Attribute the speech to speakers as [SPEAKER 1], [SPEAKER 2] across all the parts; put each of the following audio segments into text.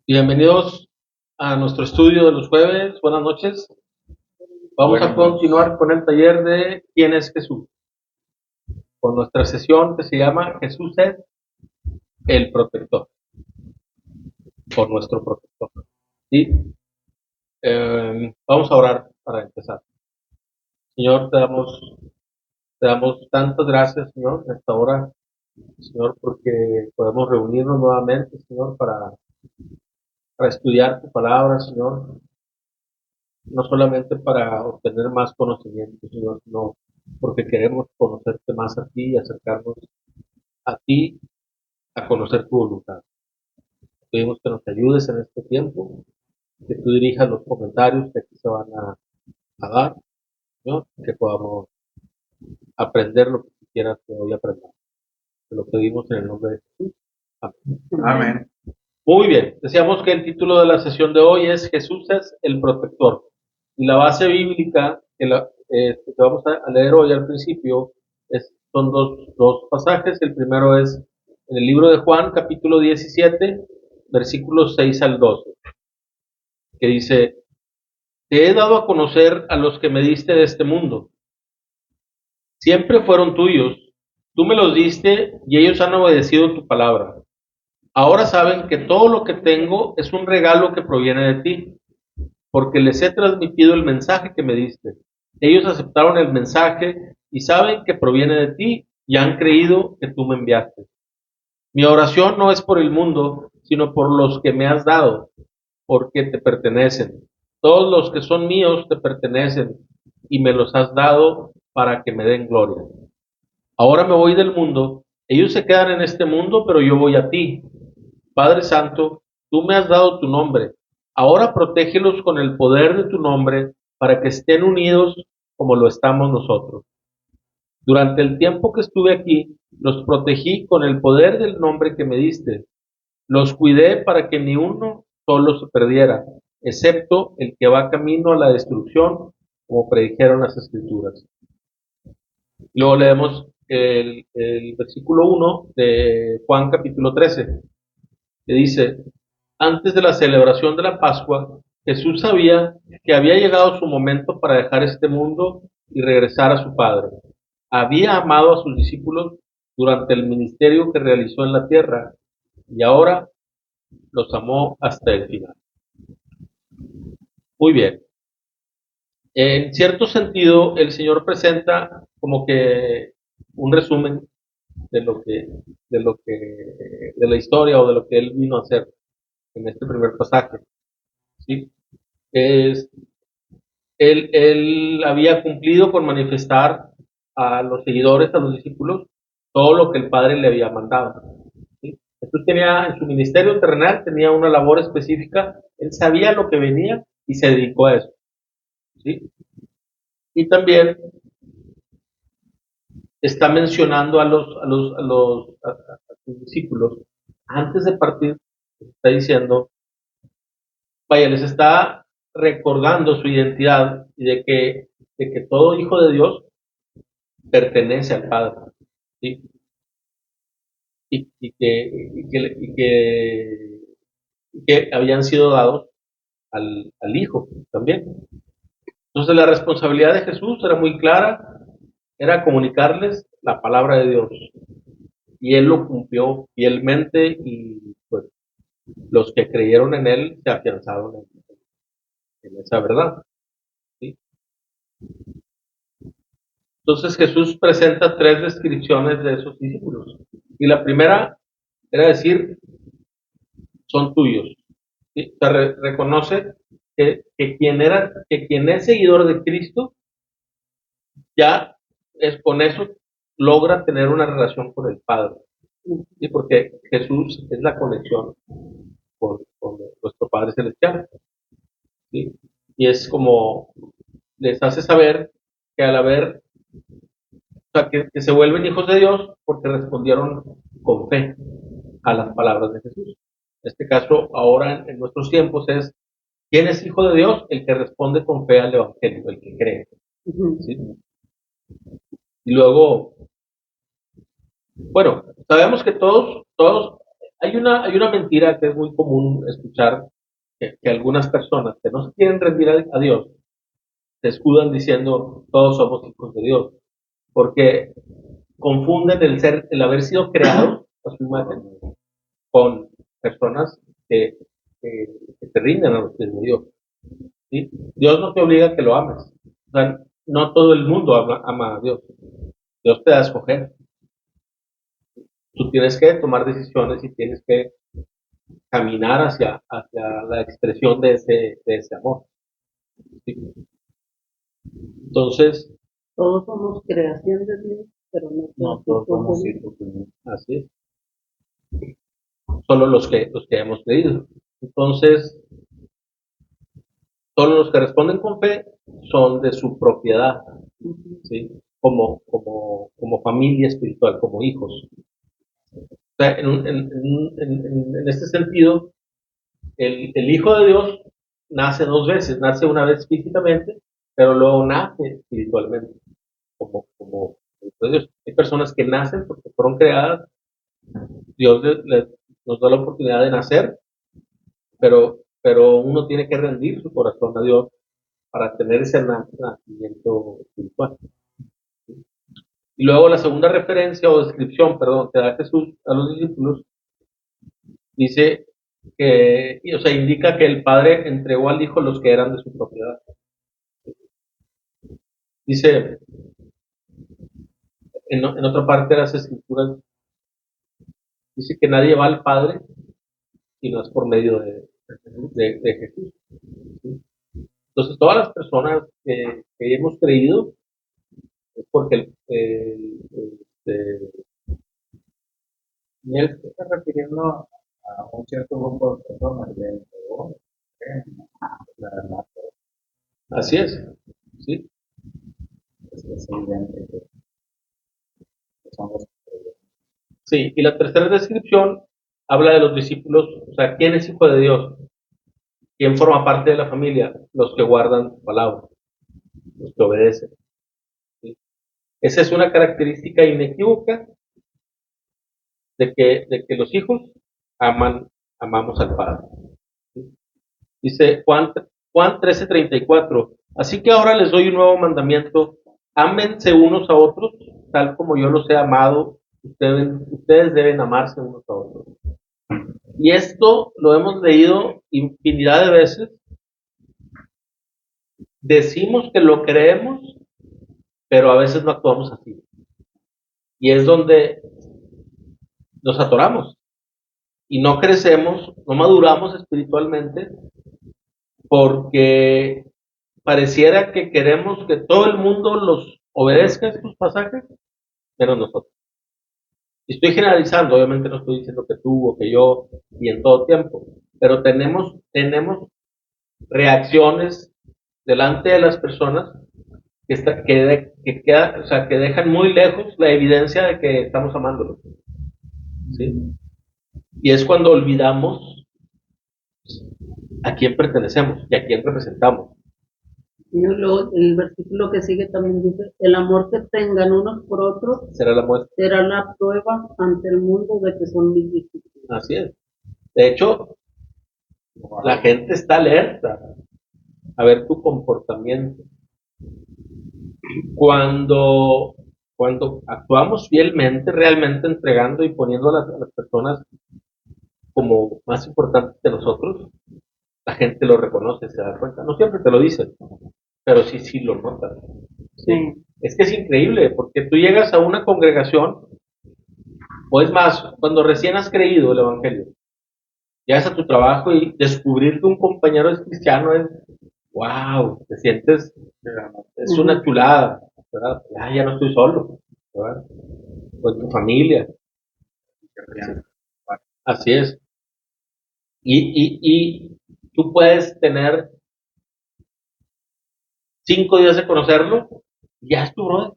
[SPEAKER 1] Bienvenidos a nuestro estudio de los jueves. Buenas noches. Vamos a continuar con el taller de ¿Quién es Jesús? Con nuestra sesión que se llama Jesús es el protector, por nuestro protector. Y vamos a orar para empezar. Señor, te damos tantas gracias, Señor, en esta hora, Señor, porque podemos reunirnos nuevamente, Señor, para estudiar tu palabra, Señor, no solamente para obtener más conocimiento, Señor, sino porque queremos conocerte más a ti y acercarnos a ti a conocer tu voluntad. Pedimos que nos ayudes en este tiempo, que tú dirijas los comentarios que aquí se van a dar, Señor, que podamos aprender lo que tú quieras que hoy aprendamos. Te lo pedimos en el nombre de Jesús. Amén.
[SPEAKER 2] Amén.
[SPEAKER 1] Muy bien, decíamos que el título de la sesión de hoy es Jesús es el protector. Y la base bíblica que vamos a leer hoy al principio son dos pasajes. El primero es en el libro de Juan, capítulo 17, versículos 6 al 12, que dice: Te he dado a conocer a los que me diste de este mundo. Siempre fueron tuyos. Tú me los diste y ellos han obedecido tu palabra. Ahora saben que todo lo que tengo es un regalo que proviene de ti, porque les he transmitido el mensaje que me diste. Ellos aceptaron el mensaje y saben que proviene de ti y han creído que tú me enviaste. Mi oración no es por el mundo, sino por los que me has dado, porque te pertenecen. Todos los que son míos te pertenecen y me los has dado para que me den gloria. Ahora me voy del mundo, ellos se quedan en este mundo, pero yo voy a ti. Padre Santo, tú me has dado tu nombre. Ahora protégelos con el poder de tu nombre para que estén unidos como lo estamos nosotros. Durante el tiempo que estuve aquí, los protegí con el poder del nombre que me diste. Los cuidé para que ni uno solo se perdiera, excepto el que va camino a la destrucción, como predijeron las Escrituras. Luego leemos el versículo 1 de Juan capítulo 13, que dice: Antes de la celebración de la Pascua, Jesús sabía que había llegado su momento para dejar este mundo y regresar a su Padre. Había amado a sus discípulos durante el ministerio que realizó en la tierra y ahora los amó hasta el final. Muy bien. En cierto sentido, el Señor presenta como que un resumen de lo que, de la historia o de lo que Él vino a hacer en este primer pasaje. ¿Sí? Es, él había cumplido con manifestar a los seguidores, a los discípulos, todo lo que el Padre le había mandado. ¿Sí? Jesús tenía en su ministerio terrenal, tenía una labor específica, él sabía lo que venía y se dedicó a eso. ¿Sí? Y también está mencionando a sus discípulos, antes de partir, está diciendo, vaya, les está recordando su identidad y de que todo hijo de Dios pertenece al Padre, ¿sí? Y que habían sido dados al Hijo también. Entonces la responsabilidad de Jesús era muy clara, era comunicarles la palabra de Dios. Y Él lo cumplió fielmente y pues los que creyeron en Él se afianzaron en esa verdad. ¿Sí? Entonces Jesús presenta tres descripciones de esos discípulos. Y la primera era decir, son tuyos. ¿Sí? O sea, reconoce que quien es seguidor de Cristo, ya es con eso logra tener una relación con el Padre. ¿Sí? Porque Jesús es la conexión con nuestro Padre Celestial. ¿Sí? Y es como les hace saber que al haber, o sea, que se vuelven hijos de Dios porque respondieron con fe a las palabras de Jesús. En este caso, ahora en nuestros tiempos es: ¿quién es hijo de Dios? El que responde con fe al Evangelio, el que cree. ¿Sí? Y luego, bueno, sabemos que todos hay una mentira que es muy común escuchar, que algunas personas que no se quieren rendir a Dios se escudan diciendo todos somos hijos de Dios, porque confunden el haber sido creado a su imagen con personas que, que, que te rinden a los pies de Dios. ¿Sí? Dios no te obliga a que lo ames. O sea, no todo el mundo ama a Dios. Dios te da a escoger. Tú tienes que tomar decisiones y tienes que caminar hacia la expresión de ese amor. ¿Sí? Entonces,
[SPEAKER 2] Todos somos creación de Dios, pero no todos somos hijos de Dios.
[SPEAKER 1] así es. Solo los que hemos creído. Entonces, solo los que responden con fe son de su propiedad, ¿sí? Como familia espiritual, como hijos. O sea, en este sentido, el Hijo de Dios nace dos veces, nace una vez físicamente, pero luego nace espiritualmente, como Hijo de Dios. Hay personas que nacen porque fueron creadas, Dios nos da la oportunidad de nacer, pero uno tiene que rendir su corazón a Dios para tener ese nacimiento espiritual. Y luego la segunda referencia o descripción, perdón, que da Jesús a los discípulos, dice que, o sea, indica que el Padre entregó al Hijo los que eran de su propiedad. Dice, en otra parte de las Escrituras, dice que nadie va al Padre y no es por medio de Jesús. ¿Sí? Entonces, todas las personas que hemos creído es porque
[SPEAKER 3] Y él se está refiriendo a un cierto grupo de personas de la verdad,
[SPEAKER 1] así es. ¿Sí?
[SPEAKER 3] es evidente que somos
[SPEAKER 1] Sí, y la tercera descripción habla de los discípulos, o sea, ¿quién es hijo de Dios? ¿Quién forma parte de la familia? Los que guardan su palabra, los que obedecen. ¿Sí? Esa es una característica inequívoca de que los hijos amamos al Padre. ¿Sí? Dice Juan 13:34, así que ahora les doy un nuevo mandamiento, ámense unos a otros, tal como yo los he amado, ustedes deben amarse unos a otros. Y esto lo hemos leído infinidad de veces, decimos que lo creemos, pero a veces no actuamos así. Y es donde nos atoramos y no crecemos, no maduramos espiritualmente, porque pareciera que queremos que todo el mundo los obedezca estos pasajes, menos nosotros. Y estoy generalizando, obviamente no estoy diciendo que tú o que yo y en todo tiempo, pero tenemos reacciones delante de las personas o sea, que dejan muy lejos la evidencia de que estamos amándolos. ¿Sí? Y es cuando olvidamos a quién pertenecemos y a quién representamos.
[SPEAKER 2] Y luego el versículo que sigue también dice, el amor que tengan unos por otros
[SPEAKER 1] Será la muestra.
[SPEAKER 2] será la prueba ante el mundo de que son mis discípulos.
[SPEAKER 1] Así es. De hecho, la gente está alerta a ver tu comportamiento. Cuando, cuando actuamos fielmente, realmente entregando y poniendo a las personas como más importantes que nosotros, la gente lo reconoce, se da cuenta. No siempre te lo dicen, pero sí lo notan. ¿Sí? Es que es increíble, porque tú llegas a una congregación, o es más, cuando recién has creído el Evangelio, llegas a tu trabajo y descubrir que un compañero es cristiano es, wow, te sientes, es una chulada, ¿verdad? Ya no estoy solo, ¿verdad? Con tu familia. Así es. Y tú puedes tener 5 días de conocerlo, ya es tu brother.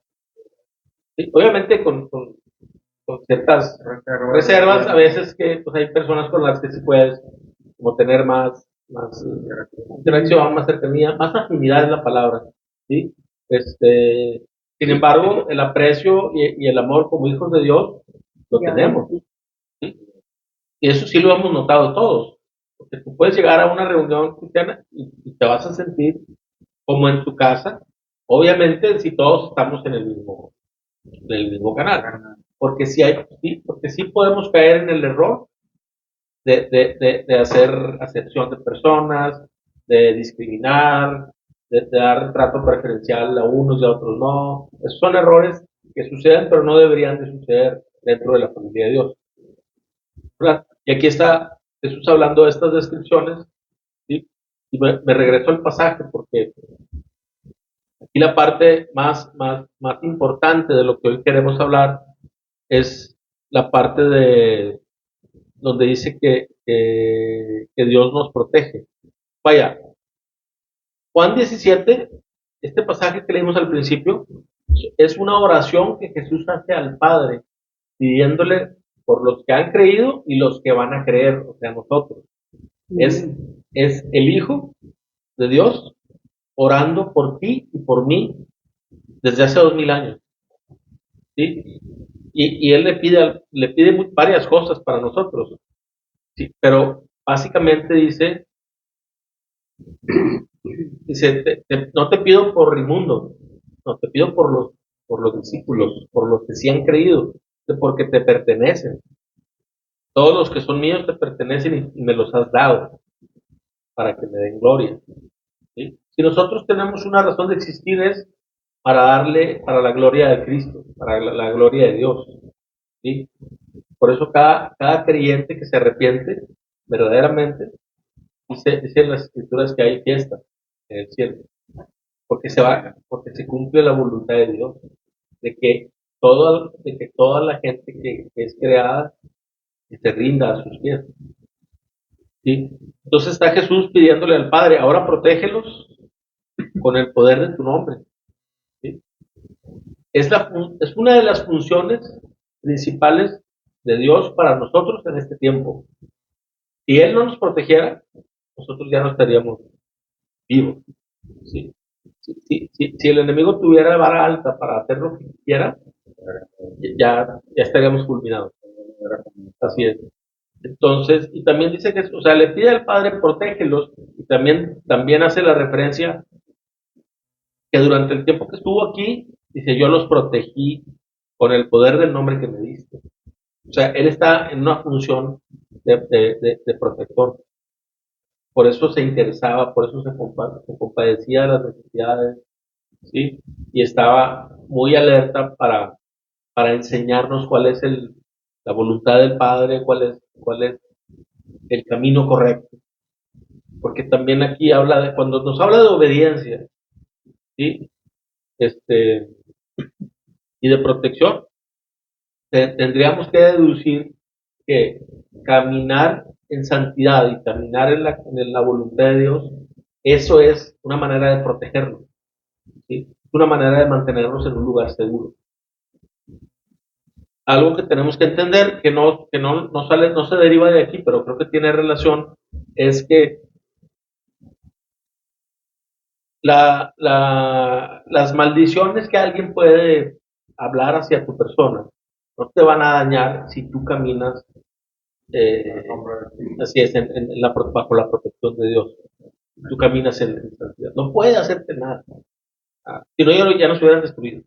[SPEAKER 1] ¿Sí? Obviamente con ciertas reservas, a veces que pues, hay personas con las que sí puedes como tener más interacción, más cercanía, más afinidad es la palabra, ¿sí? Sin embargo, el aprecio y el amor como hijos de Dios lo tenemos, ¿sí? Y eso sí lo hemos notado todos. Porque tú puedes llegar a una reunión cristiana y te vas a sentir como en tu casa. Obviamente, si todos estamos en el mismo canal. Porque porque sí podemos caer en el error de hacer acepción de personas, de discriminar, de dar trato preferencial a unos y a otros no. Esos son errores que suceden, pero no deberían de suceder dentro de la familia de Dios, ¿verdad? Y aquí está Jesús hablando de estas descripciones, ¿sí? Y me regreso al pasaje porque aquí la parte más importante de lo que hoy queremos hablar es la parte de donde dice que Dios nos protege. Vaya, Juan 17, este pasaje que leímos al principio, es una oración que Jesús hace al Padre, pidiéndole por los que han creído y los que van a creer, o sea, nosotros. Es, es el Hijo de Dios orando por ti y por mí desde hace 2000 años. ¿Sí? Y Él le pide varias cosas para nosotros. ¿Sí? Pero básicamente dice no te pido por Rimundo, no te pido por los discípulos, por los que sí han creído, porque te pertenecen. Todos los que son míos te pertenecen y me los has dado para que me den gloria. ¿Sí? Si nosotros tenemos una razón de existir es para la gloria de Cristo, para la gloria de Dios. ¿Sí? Por eso cada creyente que se arrepiente verdaderamente, dice en las escrituras que hay fiesta en el cielo, porque se cumple la voluntad de Dios, de que toda la gente que es creada que se rinda a sus pies. ¿Sí? Entonces está Jesús pidiéndole al Padre, ahora protégelos con el poder de tu nombre. ¿Sí? Es una de las funciones principales de Dios para nosotros en este tiempo. Si Él no nos protegiera, nosotros ya no estaríamos vivos. ¿Sí? Si el enemigo tuviera vara alta para hacer lo que quisiera, ya estaríamos culminados. Así es. Entonces, y también dice que, o sea, le pide al Padre protégelos, y también hace la referencia que durante el tiempo que estuvo aquí, dice, yo los protegí con el poder del nombre que me diste. O sea, él está en una función de protector. Por eso se interesaba, por eso se compadecía de las necesidades, ¿sí? Y estaba muy alerta para enseñarnos cuál es la voluntad del Padre, cuál es el camino correcto. Porque también aquí cuando nos habla de obediencia, ¿sí? Este, y de protección, tendríamos que deducir que caminar en santidad y caminar en la voluntad de Dios, eso es una manera de protegernos, ¿sí? Es una manera de mantenernos en un lugar seguro. Algo que tenemos que entender, no se deriva de aquí, pero creo que tiene relación, es que las maldiciones que alguien puede hablar hacia tu persona no te van a dañar si tú caminas, así es, bajo la protección de Dios. Tú caminas en santidad. No puede hacerte nada. Si no, ya nos hubieran destruido.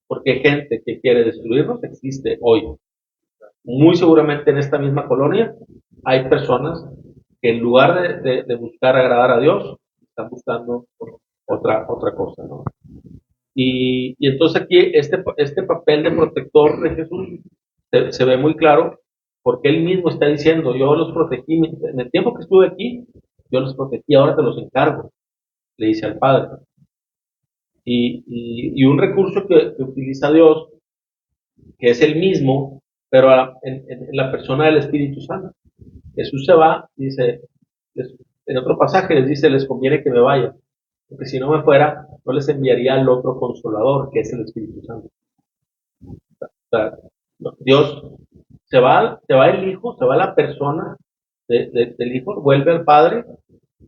[SPEAKER 1] Porque gente que quiere destruirnos existe hoy. Muy seguramente en esta misma colonia hay personas que en lugar de buscar agradar a Dios, están buscando otra cosa, ¿no? Y entonces aquí este papel de protector de Jesús se ve muy claro porque él mismo está diciendo, yo los protegí, en el tiempo que estuve aquí, yo los protegí, ahora te los encargo, le dice al Padre. Y un recurso que utiliza Dios, que es el mismo, pero en la persona del Espíritu Santo. Jesús se va, dice, en otro pasaje les dice, les conviene que me vaya, porque si no me fuera, no les enviaría al otro consolador, que es el Espíritu Santo. O sea, Dios se va el Hijo, se va la persona del Hijo, vuelve al Padre,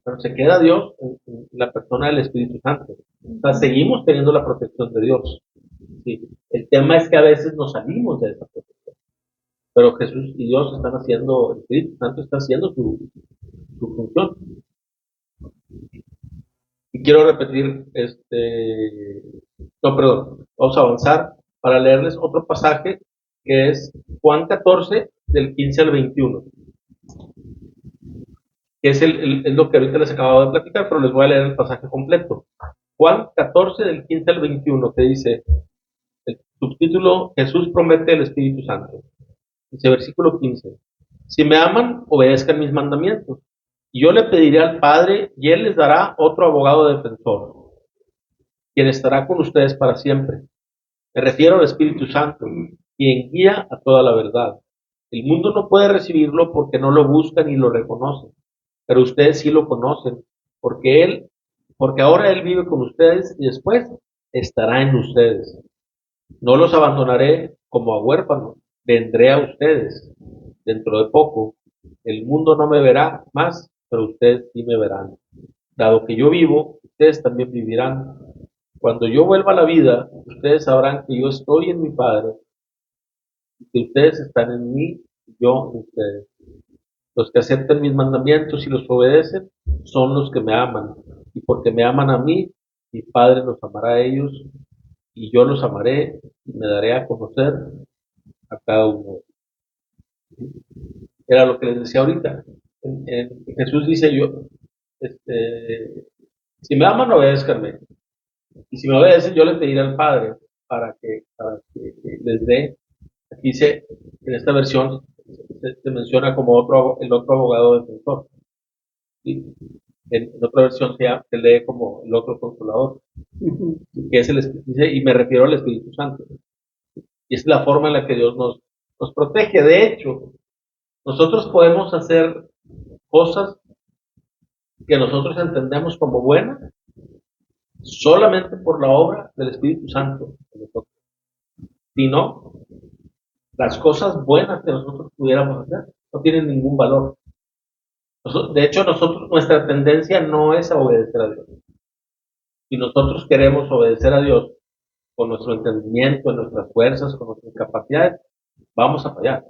[SPEAKER 1] pero se queda Dios en la persona del Espíritu Santo. O sea, seguimos teniendo la protección de Dios. ¿Sí? El tema es que a veces nos salimos de esa protección. pero Jesús y Dios están haciendo, el Espíritu Santo está haciendo su función. Y quiero repetir, no, perdón, vamos a avanzar para leerles otro pasaje que es Juan 14, del 15 al 21, que es lo que ahorita les acabo de platicar, pero les voy a leer el pasaje completo. Juan 14, del 15 al 21, que dice, el subtítulo, Jesús promete el Espíritu Santo. Dice versículo 15, si me aman, obedezcan mis mandamientos. Y yo le pediré al Padre y Él les dará otro abogado defensor, quien estará con ustedes para siempre. Me refiero al Espíritu Santo, quien guía a toda la verdad. El mundo no puede recibirlo porque no lo buscan ni lo reconocen, pero ustedes sí lo conocen, porque ahora Él vive con ustedes y después estará en ustedes. No los abandonaré como a huérfanos, vendré a ustedes dentro de poco. El mundo no me verá más, pero ustedes sí me verán. Dado que yo vivo, ustedes también vivirán. Cuando yo vuelva a la vida, ustedes sabrán que yo estoy en mi Padre, y que ustedes están en mí y yo en ustedes. Los que aceptan mis mandamientos y los obedecen son los que me aman. Y porque me aman a mí, mi Padre los amará a ellos, y yo los amaré y me daré a conocer a cada uno. Era lo que les decía ahorita. Jesús dice yo, si me aman, obedézcanme. Y si me obedecen, yo les pediré al Padre para que les dé. Aquí dice, en esta versión, se menciona como el otro abogado defensor. ¿Sí? En otra versión se lee como el otro consolador, que es dice, y me refiero al Espíritu Santo. Y es la forma en la que Dios nos protege. De hecho, nosotros podemos hacer cosas que nosotros entendemos como buenas solamente por la obra del Espíritu Santo. Si no, las cosas buenas que nosotros pudiéramos hacer no tienen ningún valor. De hecho, nuestra tendencia no es a obedecer a Dios. Si nosotros queremos obedecer a Dios con nuestro entendimiento, nuestras fuerzas, con nuestras capacidades, vamos a fallar.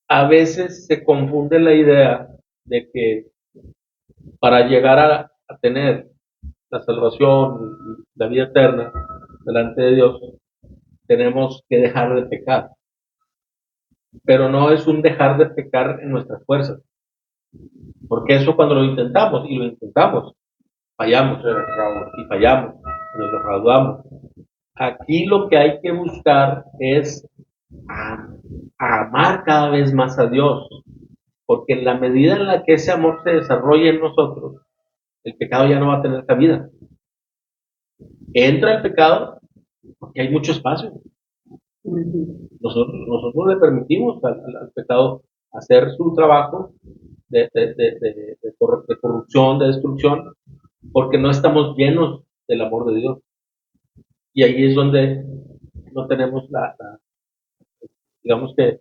[SPEAKER 1] A veces se confunde la idea de que para llegar a tener la salvación y la vida eterna delante de Dios, tenemos que dejar de pecar. Pero no es un dejar de pecar en nuestras fuerzas. Porque eso cuando lo intentamos, fallamos, y fallamos, y nos defraudamos. Aquí lo que hay que buscar es amar cada vez más a Dios, porque en la medida en la que ese amor se desarrolla en nosotros, el pecado ya no va a tener cabida. Entra el pecado porque hay mucho espacio. Nosotros le permitimos al pecado hacer su trabajo de corrupción, de destrucción, porque no estamos llenos del amor de Dios. Y ahí es donde no tenemos digamos que,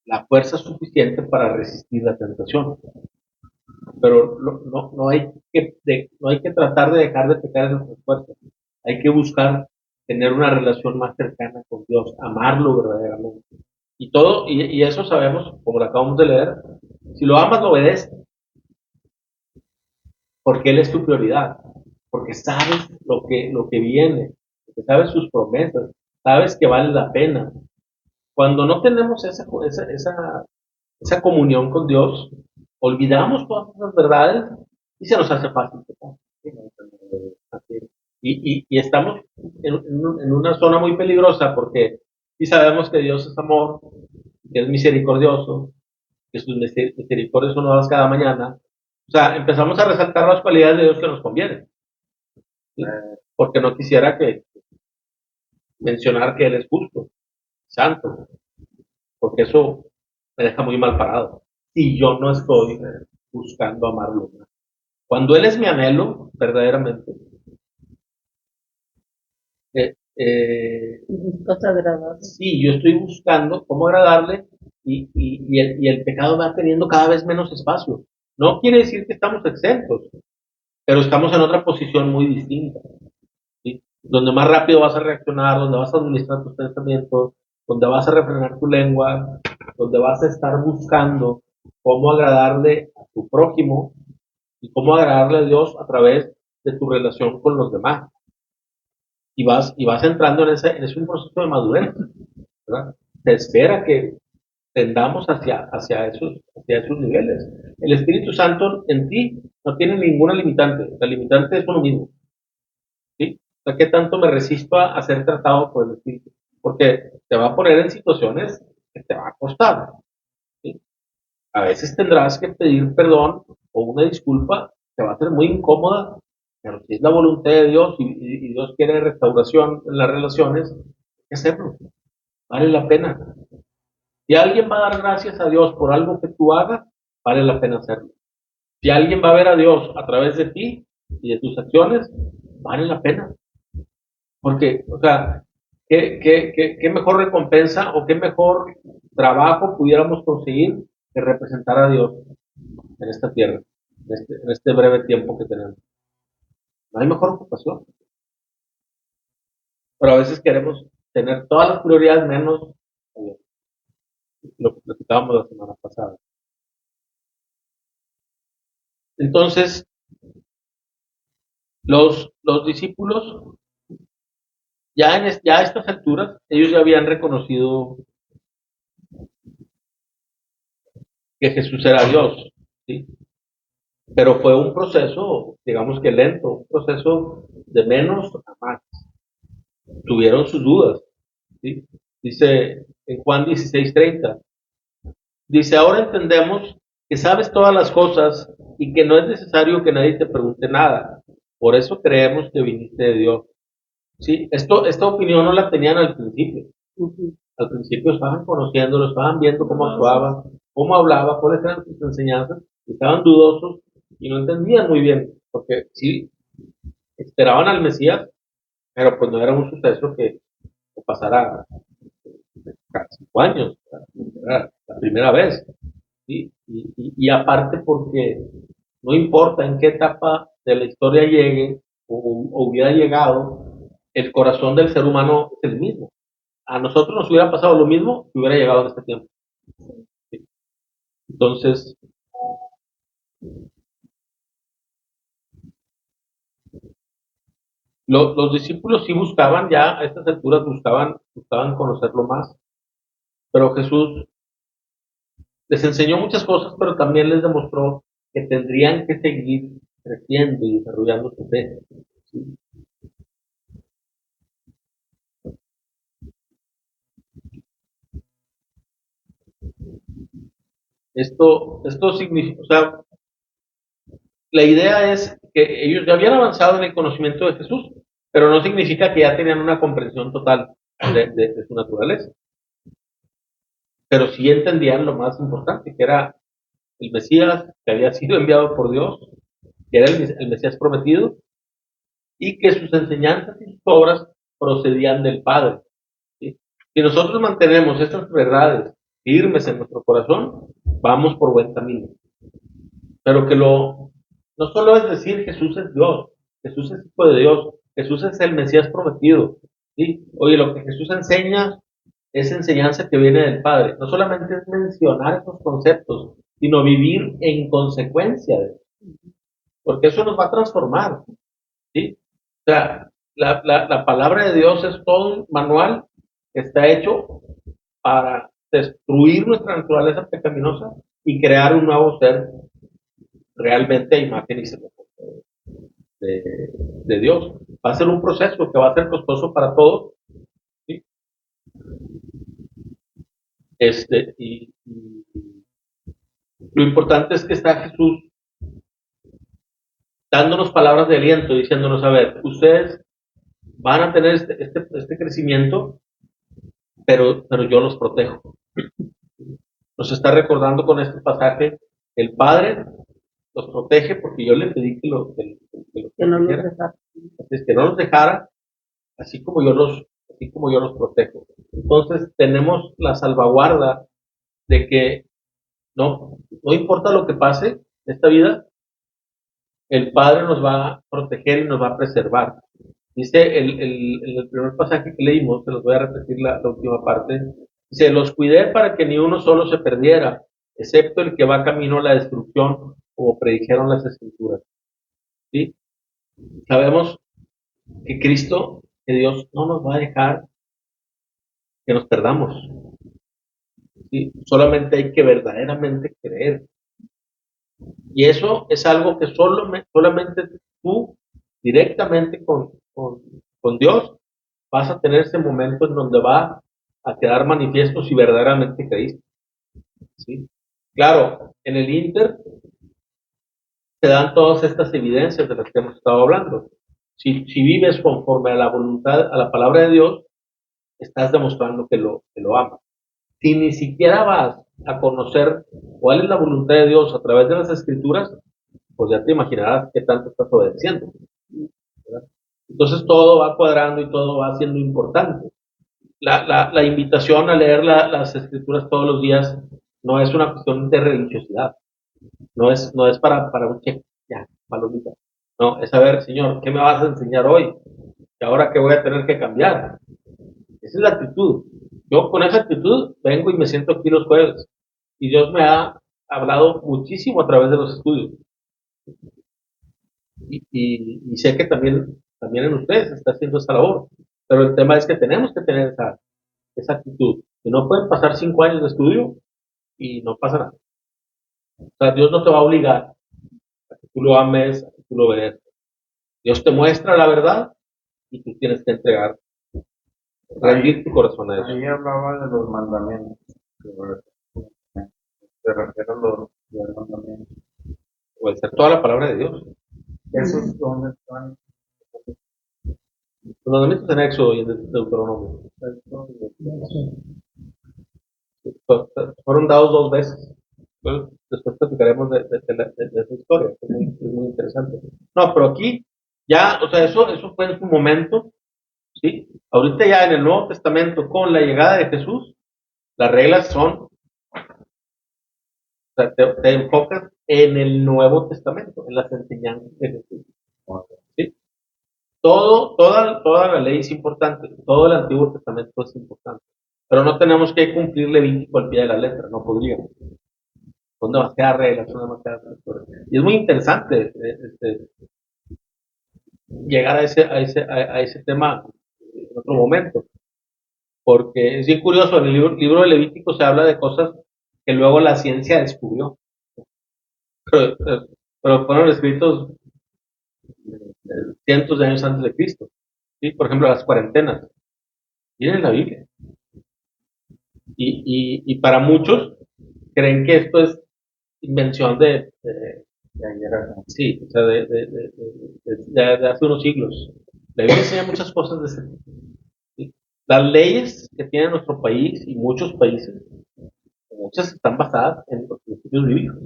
[SPEAKER 1] la fuerza suficiente para resistir la tentación. Pero no hay que tratar de dejar de pecar en nuestras fuerzas. Hay que buscar tener una relación más cercana con Dios, amarlo verdaderamente. Y eso sabemos, como lo acabamos de leer, si lo amas, lo obedeces. Porque Él es tu prioridad. Porque sabes lo que viene. Porque sabes sus promesas. Sabes que vale la pena. Cuando no tenemos esa comunión con Dios, olvidamos todas esas verdades y se nos hace fácil pecar. Y estamos en una zona muy peligrosa porque sí sabemos que Dios es amor, que es misericordioso, que sus misericordias son nuevas cada mañana. O sea, empezamos a resaltar las cualidades de Dios que nos convienen. ¿Sí? Porque no quisiera mencionar que Él es justo, santo, porque eso me deja muy mal parado. Si yo no estoy buscando amarlo. Cuando Él es mi anhelo, verdaderamente,
[SPEAKER 2] buscas agradarle.
[SPEAKER 1] sí, yo estoy buscando cómo agradarle y el pecado va teniendo cada vez menos espacio. No quiere decir que estamos exentos, pero estamos en otra posición muy distinta. ¿Sí? Donde más rápido vas a reaccionar, donde vas a administrar tus pensamientos, donde vas a refrenar tu lengua, donde vas a estar buscando cómo agradarle a tu prójimo y cómo agradarle a Dios a través de tu relación con los demás. Y vas entrando en ese un proceso de madurez, ¿verdad? Se espera que tendamos hacia esos niveles. El Espíritu Santo en ti no tiene ninguna limitante. La limitante es uno mismo. ¿Sí? O sea, ¿qué tanto me resisto a ser tratado por el Espíritu? Porque te va a poner en situaciones que te va a costar. ¿Sí? A veces tendrás que pedir perdón o una disculpa, te va a ser muy incómoda, pero si es la voluntad de Dios y Dios quiere restauración en las relaciones, hay que hacerlo. Vale la pena. Si alguien va a dar gracias a Dios por algo que tú hagas, vale la pena hacerlo. Si alguien va a ver a Dios a través de ti y de tus acciones, vale la pena. Porque, o sea, ¿qué mejor recompensa o qué mejor trabajo pudiéramos conseguir que representar a Dios en esta tierra, en este breve tiempo que tenemos? No hay mejor ocupación. Pero a veces queremos tener todas las prioridades menos a Dios. Lo que platicábamos la semana pasada. Entonces, los discípulos, ya a estas alturas, ellos ya habían reconocido que Jesús era Dios, ¿sí? Pero fue un proceso, digamos que lento, un proceso de menos a más. Tuvieron sus dudas, ¿sí? Dice en Juan 16:30, dice, ahora entendemos que sabes todas las cosas y que no es necesario que nadie te pregunte nada. Por eso creemos que viniste de Dios. Sí, esta opinión no la tenían al principio. Al principio estaban conociéndolo, estaban viendo cómo actuaba, cómo hablaba, cuáles eran sus enseñanzas, y estaban dudosos y no entendían muy bien, porque sí, esperaban al Mesías, pero pues no era un suceso que pasara cada 5 años, era la primera vez. ¿Sí? Aparte porque no importa en qué etapa de la historia llegue o hubiera llegado, el corazón del ser humano es el mismo. A nosotros nos hubiera pasado lo mismo si hubiera llegado en este tiempo. ¿Sí? Entonces, los discípulos sí buscaban, ya a estas alturas buscaban conocerlo más, pero Jesús les enseñó muchas cosas, pero también les demostró que tendrían que seguir creciendo y desarrollando su fe. ¿Sí? Esto significa, o sea, la idea es que ellos ya habían avanzado en el conocimiento de Jesús, pero no significa que ya tenían una comprensión total de su naturaleza. Pero sí entendían lo más importante, que era el Mesías que había sido enviado por Dios, que era el Mesías prometido, y que sus enseñanzas y sus obras procedían del Padre. ¿Sí? Si nosotros mantenemos estas verdades firmes en nuestro corazón, vamos por buen camino. Pero no solo es decir Jesús es Dios, Jesús es hijo de Dios, Jesús es el Mesías prometido. ¿Sí? Oye, lo que Jesús enseña es enseñanza que viene del Padre. No solamente es mencionar esos conceptos, sino vivir en consecuencia de eso. Porque eso nos va a transformar. ¿Sí? O sea, la palabra de Dios es todo un manual que está hecho para destruir nuestra naturaleza pecaminosa y crear un nuevo ser realmente a imagen y semejanza de, de Dios. Va a ser un proceso que va a ser costoso para todos. ¿Sí? Y lo importante es que está Jesús dándonos palabras de aliento, diciéndonos, a ver, ustedes van a tener este crecimiento, pero yo los protejo. Nos está recordando con este pasaje, el Padre los protege porque yo le pedí
[SPEAKER 2] que no los dejara.
[SPEAKER 1] Es que no los dejara, así como yo los protejo. Entonces tenemos la salvaguarda de que no importa lo que pase en esta vida, el Padre nos va a proteger y nos va a preservar. Dice en el primer pasaje que leímos, se los voy a repetir la última parte, dice, los cuidé para que ni uno solo se perdiera, excepto el que va camino a la destrucción, como predijeron las Escrituras. ¿Sí? Sabemos que Cristo, que Dios no nos va a dejar que nos perdamos. ¿Sí? Solamente hay que verdaderamente creer. Y eso es algo que solamente tú, directamente con Dios, vas a tener ese momento en donde va a quedar manifiesto si verdaderamente creíste. ¿Sí? Claro, en el Inter se dan todas estas evidencias de las que hemos estado hablando. Si vives conforme a la voluntad, a la palabra de Dios, estás demostrando que lo amas. Si ni siquiera vas a conocer cuál es la voluntad de Dios a través de las Escrituras, pues ya te imaginarás qué tanto estás obedeciendo. ¿Verdad? Entonces todo va cuadrando y todo va siendo importante. La invitación a leer las Escrituras todos los días no es una cuestión de religiosidad, no es para un cheque, ya, palomita. No, es saber, Señor, ¿qué me vas a enseñar hoy? ¿Y ahora qué voy a tener que cambiar? Esa es la actitud. Yo con esa actitud vengo y me siento aquí los jueves. Y Dios me ha hablado muchísimo a través de los estudios. Y sé que también en ustedes se está haciendo esa labor. Pero el tema es que tenemos que tener esa actitud. Que no pueden pasar 5 años de estudio y no pasa nada. O sea, Dios no te va a obligar a que tú lo ames, a que tú lo veas. Dios te muestra la verdad y tú tienes que entregar, rendir tu corazón a eso.
[SPEAKER 3] Ahí hablaba de los mandamientos. Se refiere a los mandamientos.
[SPEAKER 1] O ser toda la palabra de Dios.
[SPEAKER 3] ¿Esos dónde están?
[SPEAKER 1] Los mandamientos en Éxodo y en Deuteronomio. Fueron dados 2 veces. Después platicaremos de esa historia, que es muy interesante. No, pero aquí ya, o sea, eso fue en su momento, ¿sí? Ahorita ya en el Nuevo Testamento, con la llegada de Jesús, las reglas son, o sea, te enfocas en el Nuevo Testamento, en las enseñanzas de Jesús. ¿Sí? Toda la ley es importante, todo el Antiguo Testamento es importante, pero no tenemos que cumplir Levítico al pie de la letra, no podríamos. Son demasiadas reglas, son demasiadas lecturas. Y es muy interesante llegar a ese tema en otro momento, porque es bien curioso, en el libro de Levítico se habla de cosas que luego la ciencia descubrió, pero, pero fueron escritos cientos de años antes de Cristo. ¿Sí? Por ejemplo, las cuarentenas, vienen en la Biblia. Y para muchos creen que esto es invención sí, o sea, de hace unos siglos. La Biblia enseña muchas cosas de ese tipo. ¿Sí? Las leyes que tiene nuestro país y muchos países, muchas están basadas en los principios bíblicos.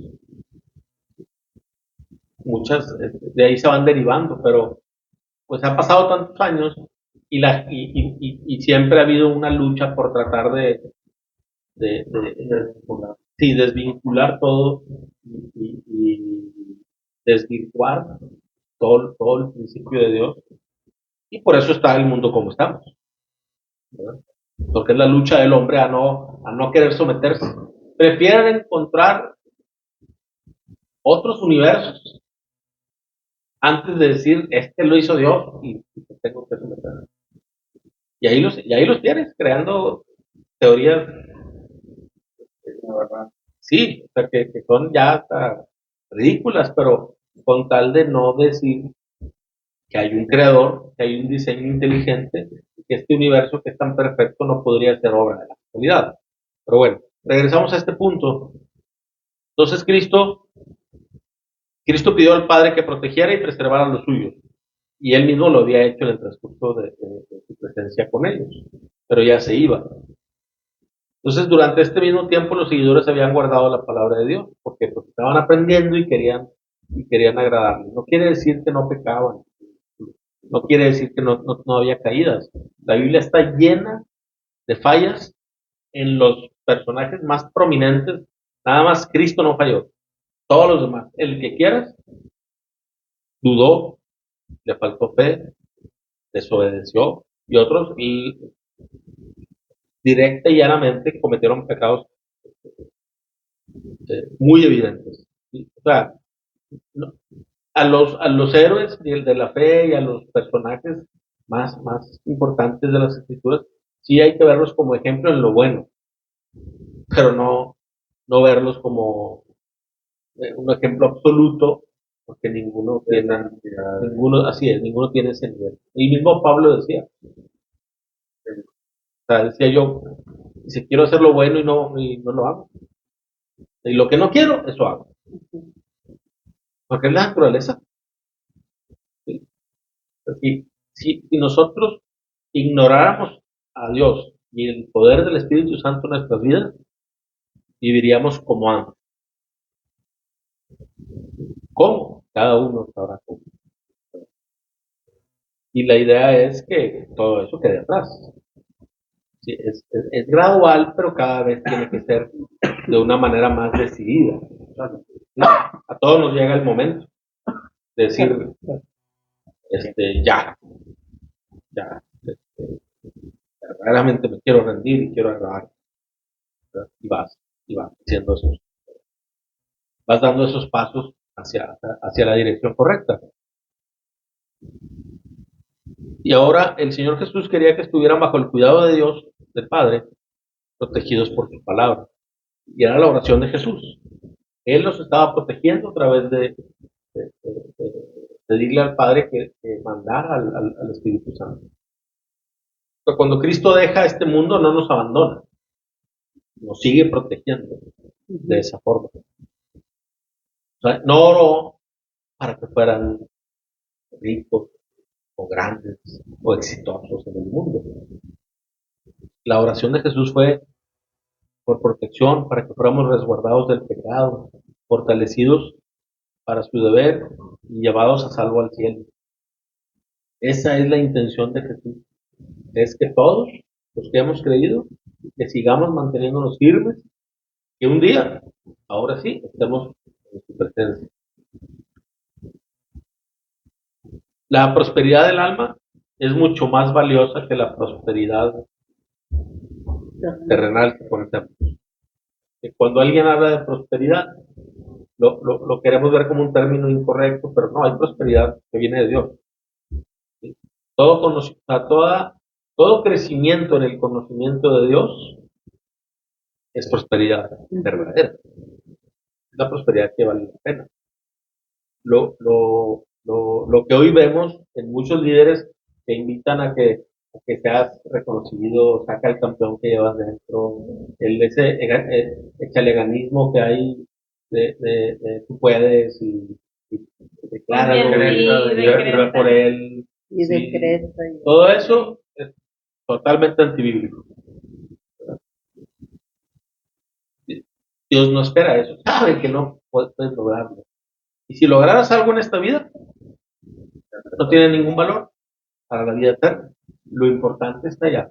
[SPEAKER 1] Muchas de ahí se van derivando, pero pues han pasado tantos años y siempre ha habido una lucha por tratar sí, desvincular todo y desvirtuar todo el principio de Dios. Y por eso está el mundo como estamos, ¿verdad? Porque es la lucha del hombre a no querer someterse. Prefieren encontrar otros universos antes de decir, este lo hizo Dios y tengo que someter. Y ahí los tienes, creando teorías, sí, o sea, que son ya hasta ridículas, pero con tal de no decir que hay un creador, que hay un diseño inteligente, que este universo que es tan perfecto no podría ser obra de la casualidad. Pero bueno, regresamos a este punto. Entonces Cristo pidió al Padre que protegiera y preservara a los suyos, y él mismo lo había hecho en el transcurso de su presencia con ellos, pero ya se iba. Entonces, durante este mismo tiempo, los seguidores habían guardado la palabra de Dios, porque pues, estaban aprendiendo y querían agradarle. No quiere decir que no pecaban, no quiere decir que no había caídas. La Biblia está llena de fallas en los personajes más prominentes. Nada más Cristo no falló. Todos los demás, el que quieras, dudó, le faltó fe, desobedeció, y otros directa y llanamente cometieron pecados muy evidentes. ¿Sí? O sea, no, a los héroes de la fe y a los personajes más importantes de las escrituras, sí hay que verlos como ejemplo en lo bueno, pero no verlos como un ejemplo absoluto, porque así es, ninguno tiene ese nivel. Y mismo Pablo decía, o sea, decía yo, si quiero hacer lo bueno y no lo hago. Y lo que no quiero, eso hago. Porque es la naturaleza. ¿Sí? Si nosotros ignoráramos a Dios y el poder del Espíritu Santo en nuestras vidas, viviríamos como antes. ¿Cómo? Cada uno sabrá cómo. Y la idea es que todo eso quede atrás. Sí, es gradual, pero cada vez tiene que ser de una manera más decidida. ¿Sí? A todos nos llega el momento de decir, ya, verdaderamente me quiero rendir y quiero agradar. Y vas haciendo esos, vas dando esos pasos hacia la dirección correcta. Y ahora el Señor Jesús quería que estuvieran bajo el cuidado de Dios, del Padre, protegidos por su palabra. Y era la oración de Jesús. Él los estaba protegiendo a través de, pedirle al Padre que mandara al Espíritu Santo. Pero cuando Cristo deja este mundo, no nos abandona, nos sigue protegiendo de esa forma. O sea, no oró para que fueran ricos o grandes o exitosos en el mundo. La oración de Jesús fue por protección, para que fuéramos resguardados del pecado, fortalecidos para su deber y llevados a salvo al cielo. Esa es la intención de Jesús. Es que todos los que hemos creído, que sigamos manteniéndonos firmes, que un día, ahora sí, estemos en su presencia. La prosperidad del alma es mucho más valiosa que la prosperidad terrenal que conocemos. Cuando alguien habla de prosperidad, lo queremos ver como un término incorrecto, pero no, hay prosperidad que viene de Dios. ¿Sí? Todo crecimiento en el conocimiento de Dios es prosperidad verdadera. Es la prosperidad que vale la pena. Lo que hoy vemos en muchos líderes que invitan a que seas reconocido, saca el campeón que llevas dentro, ese echaleganismo que hay de tú puedes y decláralo y ve por él.
[SPEAKER 2] Y
[SPEAKER 1] Sí,
[SPEAKER 2] decreta.
[SPEAKER 1] todo eso es totalmente antibíblico. Dios no espera eso, sabe que no puedes lograrlo. Y si lograras algo en esta vida, no tiene ningún valor para la vida eterna. Lo importante está allá.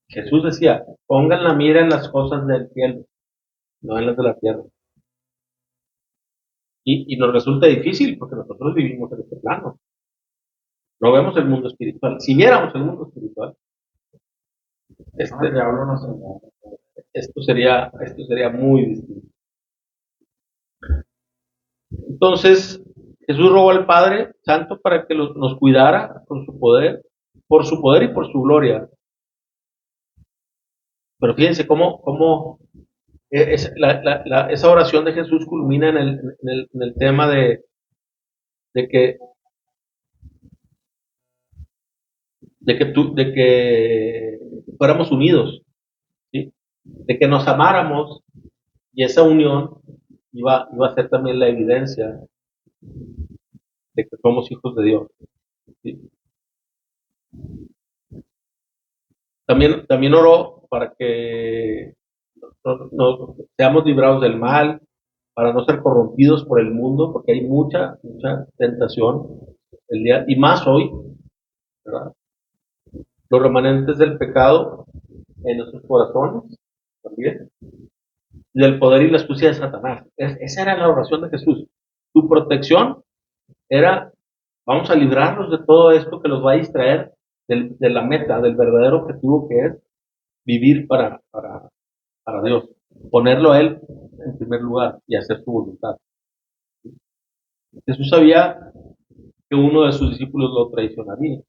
[SPEAKER 1] Jesús decía, pongan la mira en las cosas del cielo, no en las de la tierra. Y nos resulta difícil porque nosotros vivimos en este plano. No vemos el mundo espiritual. Si viéramos el mundo espiritual, esto sería muy distinto. Entonces, Jesús rogó al Padre Santo para que nos cuidara con su poder, por su poder y por su gloria. Pero fíjense cómo esa oración de Jesús culmina en el tema de que, de que fuéramos unidos, ¿sí? De que nos amáramos, y esa unión iba a ser también la evidencia de que somos hijos de Dios. ¿Sí? También oró para que seamos librados del mal, para no ser corrompidos por el mundo, porque hay mucha tentación y más hoy, ¿verdad? Los remanentes del pecado en nuestros corazones también, del poder y la astucia de Satanás. Esa era la oración de Jesús. Su protección era, vamos a librarnos de todo esto que los va a distraer de la meta, del verdadero objetivo que es vivir para Dios, ponerlo a Él en primer lugar y hacer su voluntad. Jesús sabía que uno de sus discípulos lo traicionaría,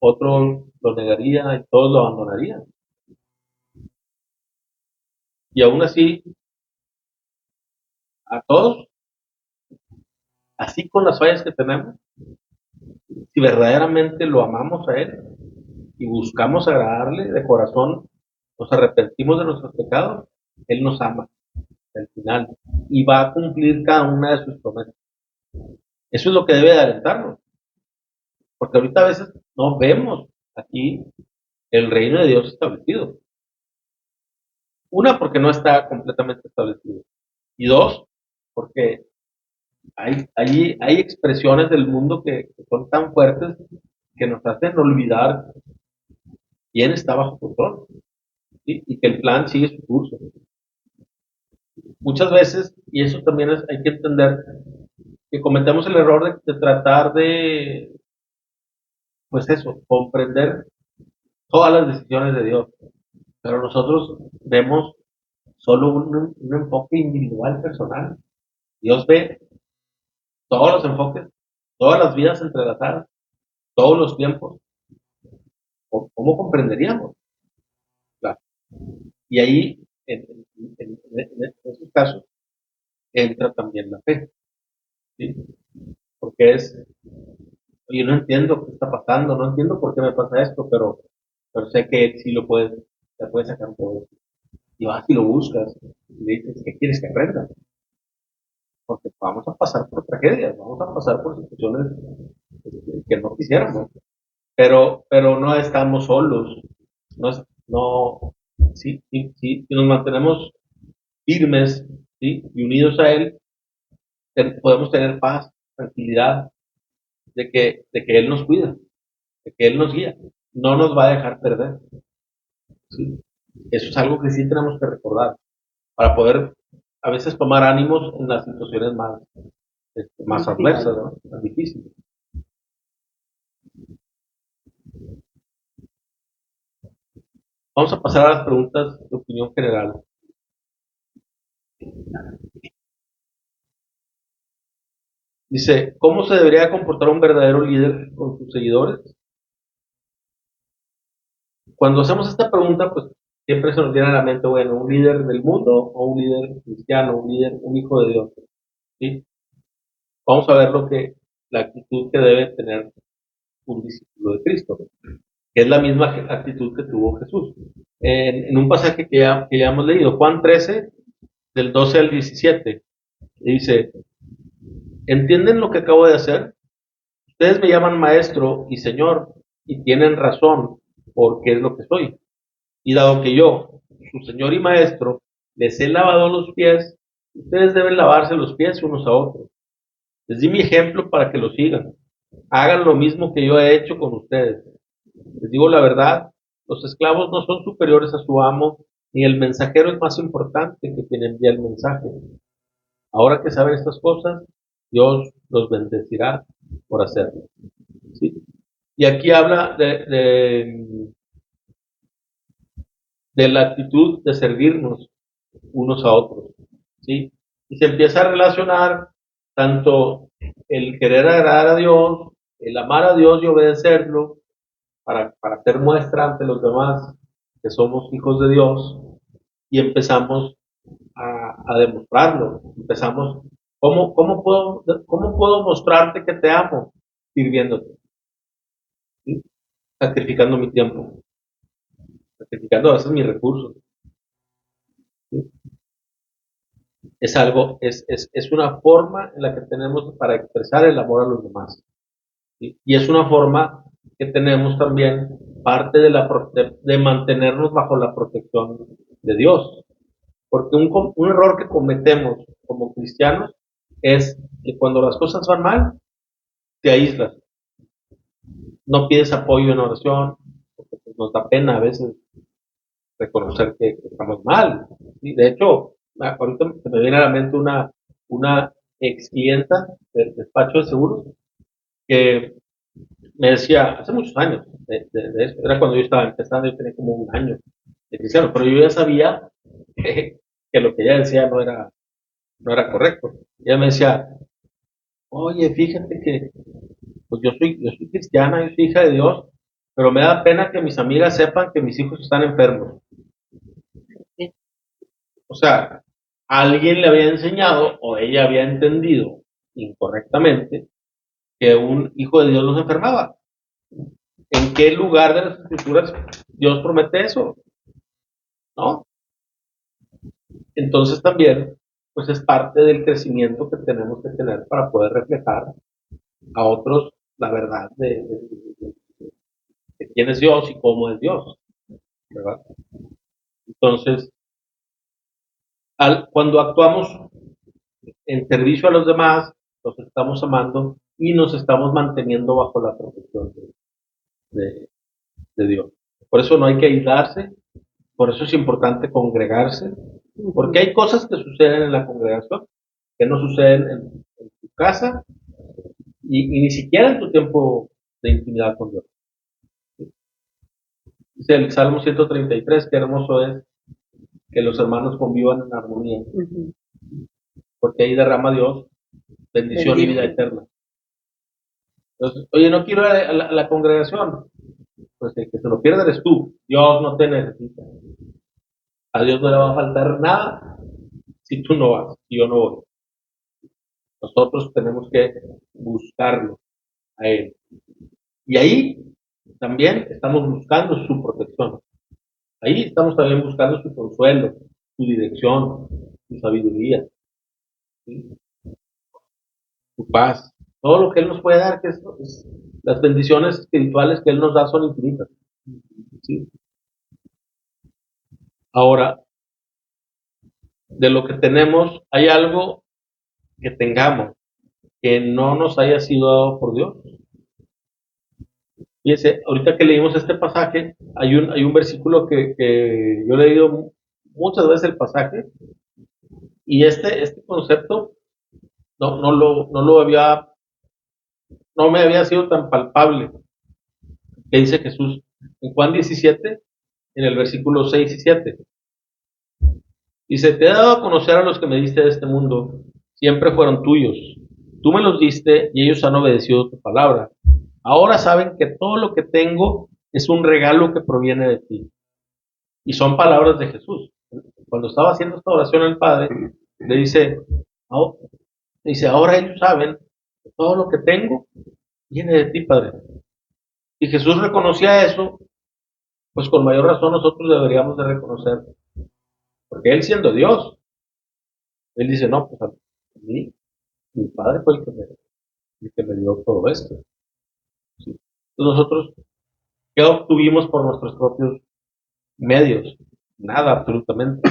[SPEAKER 1] otro lo negaría y todos lo abandonarían. Y aún así, a todos, así con las fallas que tenemos, si verdaderamente lo amamos a Él y buscamos agradarle de corazón, nos arrepentimos de nuestros pecados, Él nos ama al final y va a cumplir cada una de sus promesas. Eso es lo que debe de alentarnos, porque ahorita a veces no vemos aquí el reino de Dios establecido. Una, porque no está completamente establecido. Y dos, porque hay expresiones del mundo que son tan fuertes que nos hacen olvidar quién está bajo control, ¿sí? Y que el plan sigue su curso. Muchas veces, y eso también hay que entender, que cometemos el error de tratar de, pues eso, comprender todas las decisiones de Dios. Pero nosotros vemos solo un enfoque individual, personal. Dios ve todos los enfoques, todas las vidas entrelazadas, todos los tiempos. ¿Cómo comprenderíamos? Claro. Y ahí, en esos casos, entra también la fe. ¿Sí? Porque oye, no entiendo qué está pasando, no entiendo por qué me pasa esto, pero sé que sí te puede sacar todo eso. Y vas y lo buscas y le dices, ¿qué quieres que aprenda? Porque vamos a pasar por tragedias, vamos a pasar por situaciones que no quisiéramos, pero no estamos solos, no, si nos mantenemos firmes, ¿sí? Y unidos a Él, podemos tener paz, tranquilidad, de que Él nos cuida, de que Él nos guía, no nos va a dejar perder, ¿sí? Eso es algo que sí tenemos que recordar para poder a veces tomar ánimos en las situaciones más adversas, ¿no? Más difíciles. Vamos a pasar a las preguntas de opinión general. Dice, ¿cómo se debería comportar un verdadero líder con sus seguidores? Cuando hacemos esta pregunta, pues siempre se nos viene a la mente, bueno, un líder del mundo o un líder cristiano, un hijo de Dios, ¿sí? Vamos a ver la actitud que debe tener un discípulo de Cristo, que es la misma actitud que tuvo Jesús. En un pasaje que ya hemos leído, Juan 13, del 12 al 17, dice, ¿entienden lo que acabo de hacer? Ustedes me llaman maestro y señor, y tienen razón, porque es lo que soy. Y dado que yo, su señor y maestro, les he lavado los pies, ustedes deben lavarse los pies unos a otros. Les di mi ejemplo para que lo sigan. Hagan lo mismo que yo he hecho con ustedes. Les digo la verdad, los esclavos no son superiores a su amo, ni el mensajero es más importante que quien envía el mensaje. Ahora que saben estas cosas, Dios los bendecirá por hacerlo. ¿Sí? Y aquí habla de la actitud de servirnos unos a otros. ¿Sí? Y se empieza a relacionar tanto el querer agradar a Dios, el amar a Dios y obedecerlo, para hacer muestra ante los demás que somos hijos de Dios, y empezamos a demostrarlo. Empezamos, ¿cómo puedo mostrarte que te amo? Sirviéndote, ¿sí? Sacrificando mi tiempo, sacrificando a veces mis recursos. ¿Sí? Es una forma en la que tenemos para expresar el amor a los demás. ¿Sí? Y es una forma que tenemos también parte de mantenernos bajo la protección de Dios. Porque un error que cometemos como cristianos es que cuando las cosas van mal, te aíslas, no pides apoyo en oración, porque pues, nos da pena a veces reconocer que estamos mal. ¿Sí? De hecho, ahorita se me viene a la mente una ex clienta del despacho de seguros que me decía, hace muchos años de eso, era cuando yo estaba empezando, yo tenía como un año de cristiano, pero yo ya sabía que lo que ella decía no era correcto. Ella me decía, oye, fíjate que pues yo soy cristiana, yo soy hija de Dios, pero me da pena que mis amigas sepan que mis hijos están enfermos. O sea, alguien le había enseñado o ella había entendido incorrectamente que un hijo de Dios no se enfermaba. ¿En qué lugar de las escrituras Dios promete eso? ¿No? Entonces también, pues es parte del crecimiento que tenemos que tener para poder reflejar a otros la verdad de quién es Dios y cómo es Dios, ¿verdad? Entonces, cuando actuamos en servicio a los demás, los estamos amando y nos estamos manteniendo bajo la protección de, de Dios. Por eso no hay que aislarse, por eso es importante congregarse, porque hay cosas que suceden en la congregación que no suceden en tu casa y ni siquiera en tu tiempo de intimidad con Dios. Dice el Salmo 133, qué hermoso es que los hermanos convivan en armonía, porque ahí derrama Dios bendición y vida eterna. Entonces, oye, no quiero ir a la congregación, pues el que se lo pierda eres tú. Dios no te necesita. A Dios no le va a faltar nada si tú no vas, si yo no voy. Nosotros tenemos que buscarlo a Él. Y ahí también estamos buscando su protección. Ahí estamos también buscando su consuelo, su dirección, su sabiduría, ¿sí? Su paz. Todo lo que Él nos puede dar, que es las bendiciones espirituales que Él nos da son infinitas, ¿sí? Ahora, de lo que tenemos, hay algo que tengamos que no nos haya sido dado por Dios. Fíjense, ahorita que leímos este pasaje, hay un versículo que yo he leído muchas veces el pasaje, y este concepto no me había sido tan palpable, que dice Jesús en Juan 17, en el versículo 6 y 7. Dice, te he dado a conocer a los que me diste de este mundo, siempre fueron tuyos. Tú me los diste y ellos han obedecido tu palabra. Ahora saben que todo lo que tengo es un regalo que proviene de ti. Y son palabras de Jesús. Cuando estaba haciendo esta oración al Padre, le dice, "Oh", dice, ahora ellos saben que todo lo que tengo viene de ti, Padre. Y Jesús reconocía eso, pues con mayor razón nosotros deberíamos de reconocer, porque Él siendo Dios, Él dice, no, pues a mí, mi Padre fue el que me dio todo esto. ¿Sí? Entonces nosotros, ¿qué obtuvimos por nuestros propios medios? Nada, absolutamente.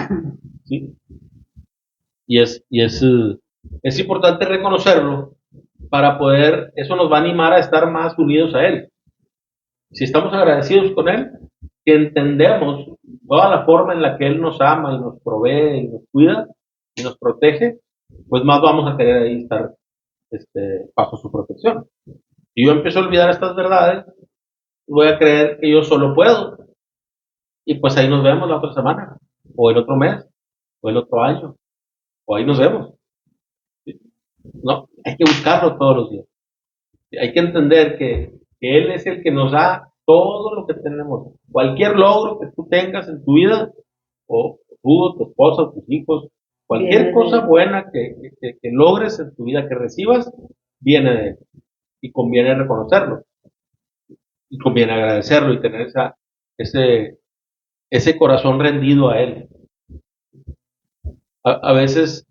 [SPEAKER 1] ¿Sí? Y es importante reconocerlo para poder, eso nos va a animar a estar más unidos a Él. Si estamos agradecidos con Él, que entendemos toda la forma en la que Él nos ama y nos provee y nos cuida y nos protege, pues más vamos a querer ahí estar bajo su protección. Si yo empiezo a olvidar estas verdades, voy a creer que yo solo puedo. Y pues ahí nos vemos la otra semana, o el otro mes, o el otro año, o ahí nos vemos. No, hay que buscarlo todos los días. Hay que entender que Él es el que nos da todo lo que tenemos. Cualquier logro que tú tengas en tu vida, o tú, tu esposa, tus hijos, cualquier cosa buena que logres en tu vida, que recibas, viene de Él. Y conviene reconocerlo. Y conviene agradecerlo y tener ese corazón rendido a Él. A veces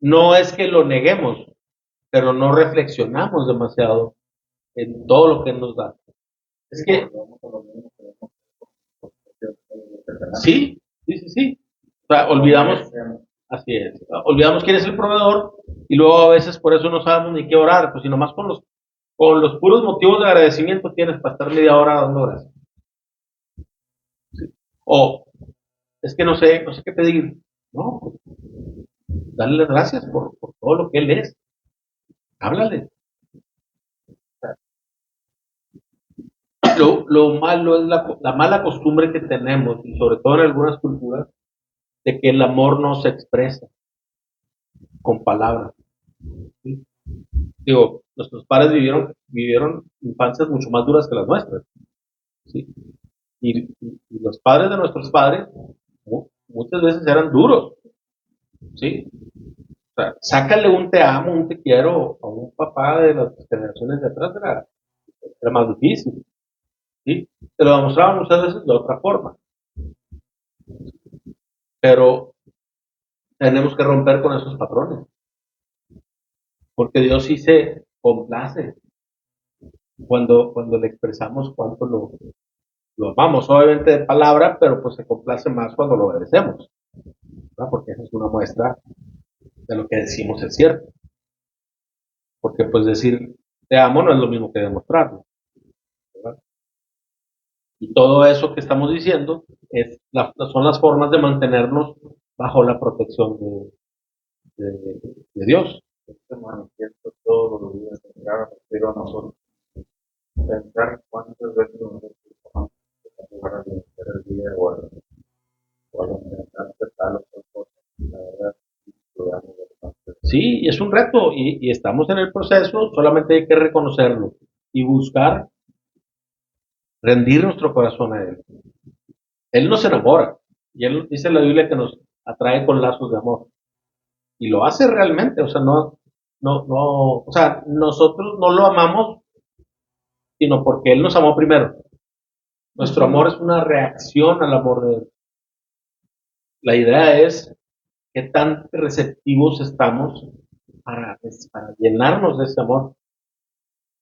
[SPEAKER 1] no es que lo neguemos, pero no reflexionamos demasiado en todo lo que Él nos da. Es que sí, sí, sí, sí. O sea, olvidamos, así es, olvidamos quién es el proveedor y luego a veces por eso no sabemos ni qué orar, pues si nomás con los puros motivos de agradecimiento tienes para estar media hora dando gracias. O es que no sé qué pedir. No, pues, dale las gracias por todo lo que Él es. Háblale. Lo malo es la mala costumbre que tenemos, y sobre todo en algunas culturas, de que el amor no se expresa con palabras. ¿Sí? Digo, nuestros padres vivieron infancias mucho más duras que las nuestras. ¿Sí? Y los padres de nuestros padres muchas veces eran duros. ¿Sí? O sea, sácale un te amo, un te quiero a un papá de las generaciones de atrás, era más difícil. ¿Sí? Te lo demostraban muchas veces de otra forma. Pero tenemos que romper con esos patrones. Porque Dios sí se complace cuando le expresamos cuánto lo amamos. Obviamente de palabra, pero pues se complace más cuando lo obedecemos. ¿Verdad? Porque esa es una muestra de lo que decimos es cierto. Porque pues decir te amo no es lo mismo que demostrarlo. ¿Verdad? Y todo eso que estamos diciendo son las formas de mantenernos bajo la protección de Dios.
[SPEAKER 3] Este manifiesto todos los días, llegar a nosotros, pensar cuántas veces nosotros vamos a llegar a vencer el día o a intentar tal o cual cosa. La verdad, estudiamos bastante.
[SPEAKER 1] Sí, y es un reto y estamos en el proceso, solamente hay que reconocerlo y buscar rendir nuestro corazón a Él. Él nos enamora y Él dice en la Biblia que nos atrae con lazos de amor y lo hace realmente, o sea, o sea, nosotros no lo amamos sino porque Él nos amó primero. Nuestro amor es una reacción al amor de Él. La idea es qué tan receptivos estamos para llenarnos de ese amor.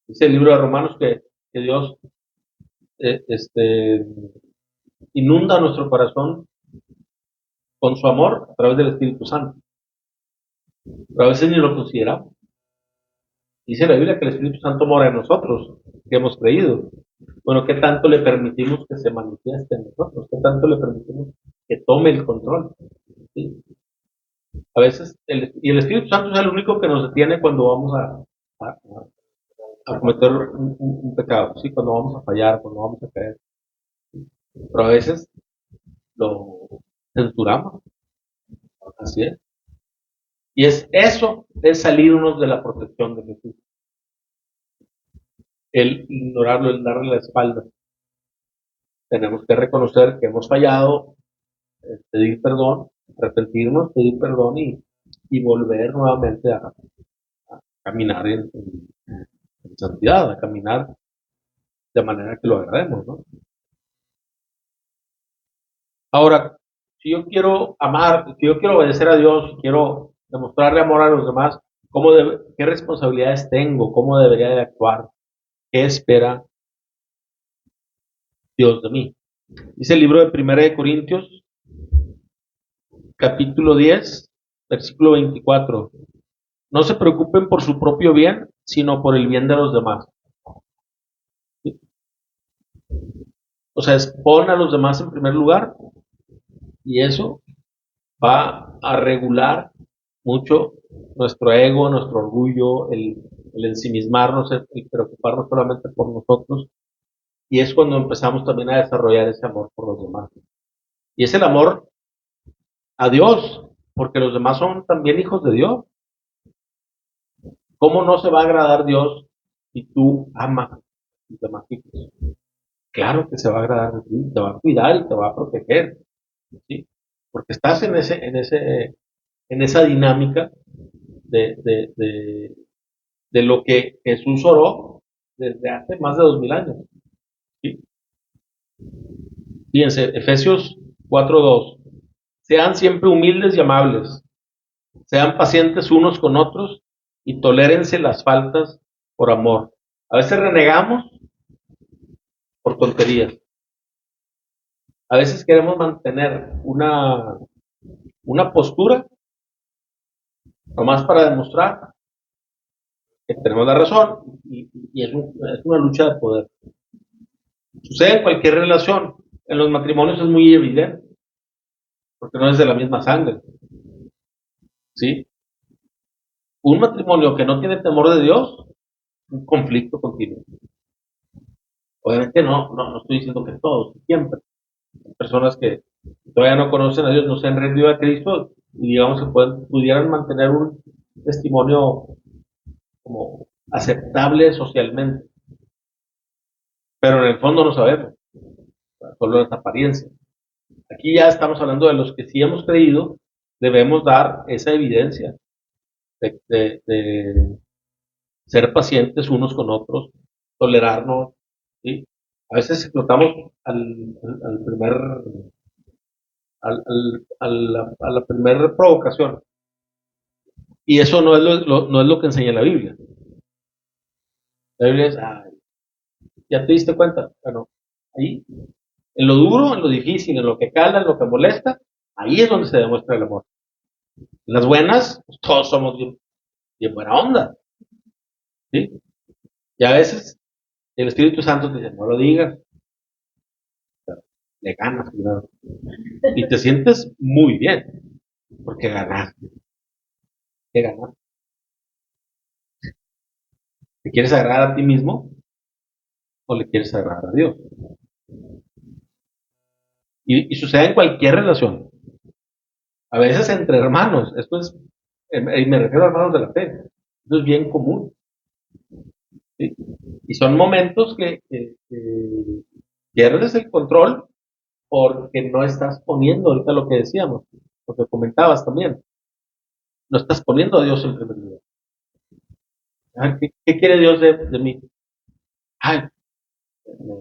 [SPEAKER 1] Dice el libro de Romanos que Dios este, inunda nuestro corazón con su amor a través del Espíritu Santo. Pero a veces ni lo consideramos. Dice la Biblia que el Espíritu Santo mora en nosotros, que hemos creído. Bueno, ¿qué tanto le permitimos que se manifieste en nosotros? ¿Qué tanto le permitimos que tome el control? ¿Sí? A veces, y el Espíritu Santo es el único que nos detiene cuando vamos a cometer un pecado, ¿sí? Cuando vamos a fallar, cuando vamos a caer. Pero a veces lo censuramos, así es. Y es salirnos de la protección de Jesús. El ignorarlo, el darle la espalda. Tenemos que reconocer que hemos fallado, pedir perdón, arrepentirnos, pedir perdón y volver nuevamente a caminar en santidad, a caminar de manera que lo agrademos, ¿no? Ahora, si yo quiero amar, si yo quiero obedecer a Dios, si quiero demostrarle amor a los demás, ¿qué responsabilidades tengo? ¿Cómo debería de actuar? ¿Qué espera Dios de mí? Dice el libro de Primera de Corintios, capítulo 10, versículo 24. No se preocupen por su propio bien, sino por el bien de los demás. ¿Sí? O sea, pon a los demás en primer lugar y eso va a regular mucho nuestro ego, nuestro orgullo, el ensimismarnos, el preocuparnos solamente por nosotros. Y es cuando empezamos también a desarrollar ese amor por los demás. Y es el amor a Dios, porque los demás son también hijos de Dios. ¿Cómo no se va a agradar Dios si tú amas a tus demás hijos? Claro que se va a agradar de ti, te va a cuidar y te va a proteger, ¿sí? Porque estás en esa dinámica de, de, de, de lo que Jesús oró desde hace más de 2000 años. ¿Sí? Fíjense, Efesios 4:2. Sean siempre humildes y amables, sean pacientes unos con otros y tolérense las faltas por amor. A veces renegamos por tonterías. A veces queremos mantener una postura nomás para demostrar que tenemos la razón y es una lucha de poder. Sucede en cualquier relación. En los matrimonios es muy evidente, porque no es de la misma sangre. ¿Sí? Un matrimonio que no tiene temor de Dios, un conflicto continuo. Obviamente no estoy diciendo que todos, siempre. Hay personas que todavía no conocen a Dios, no se han rendido a Cristo y digamos que pudieran mantener un testimonio como aceptable socialmente, pero en el fondo no sabemos, solo las apariencias. Aquí ya estamos hablando de los que sí hemos creído, debemos dar esa evidencia de ser pacientes unos con otros, tolerarnos, ¿sí? A veces explotamos al primer, a la primera provocación, y eso no es lo que enseña la Biblia. La Biblia es, ¿ya te diste cuenta? Bueno, ahí, en lo duro, en lo difícil, en lo que cala, en lo que molesta, ahí es donde se demuestra el amor. En las buenas, pues, todos somos bien buena onda, ¿sí? Y a veces el Espíritu Santo te dice, no lo digas, le ganas primero. Y te sientes muy bien, porque ganaste. ¿Qué ganas? ¿Te quieres agradar a ti mismo o le quieres agradar a Dios? Y sucede en cualquier relación. A veces entre hermanos, y me refiero a hermanos de la fe, esto es bien común. ¿Sí? Y son momentos que pierdes el control porque no estás poniendo, ahorita lo que decíamos, lo que comentabas también, no estás poniendo a Dios en primer lugar. ¿Qué quiere Dios de mí? Ay, me,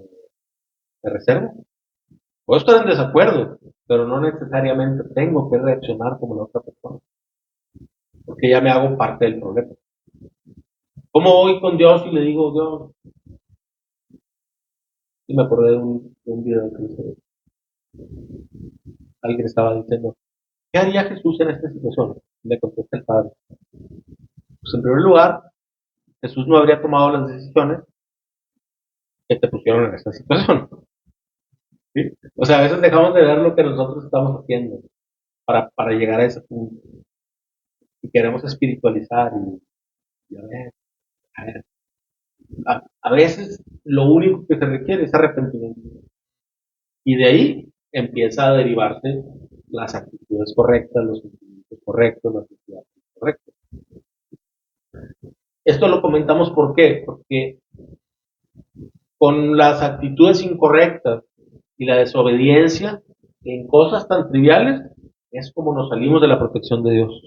[SPEAKER 1] me reservo. Puedo estar en desacuerdo, pero no necesariamente tengo que reaccionar como la otra persona, porque ya me hago parte del problema. ¿Cómo voy con Dios y le digo, Dios? Y me acordé de un video que alguien estaba diciendo, ¿qué haría Jesús en esta situación? Y le contesta el Padre. Pues en primer lugar, Jesús no habría tomado las decisiones que te pusieron en esta situación. ¿Sí? O sea, a veces dejamos de ver lo que nosotros estamos haciendo para llegar a ese punto. Y queremos espiritualizar y a ver, a veces lo único que se requiere es arrepentimiento. Y de ahí empieza a derivarse las actitudes correctas, los sentimientos correctos, las actividades correctas. Esto lo comentamos ¿por qué? Porque con las actitudes incorrectas y la desobediencia en cosas tan triviales es como nos salimos de la protección de Dios.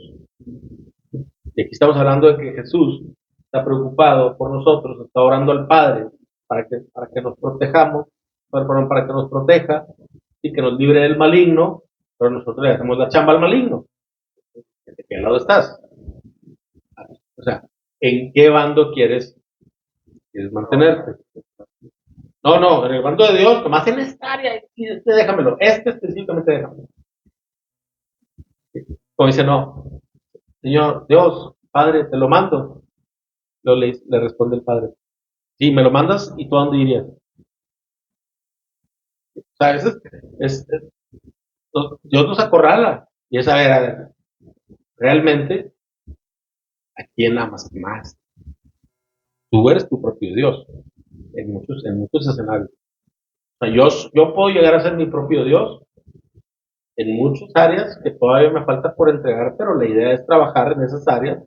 [SPEAKER 1] Y aquí estamos hablando de que Jesús está preocupado por nosotros, está orando al Padre para que nos protejamos, para que nos proteja y que nos libre del maligno, pero nosotros le hacemos la chamba al maligno. ¿De qué lado estás? O sea, ¿en qué bando quieres mantenerte? No, en el bando de Dios, nomás en esta área, déjamelo, específicamente déjamelo. Como dice, no, Señor, Dios, Padre, te lo mando. Le responde el Padre, sí, me lo mandas y tú a dónde irías. O sea, Dios nos acorrala y es a ver, realmente, ¿a quién amas más? Tú eres tu propio Dios en muchos escenarios. O sea, yo puedo llegar a ser mi propio Dios en muchas áreas que todavía me falta por entregar, pero la idea es trabajar en esas áreas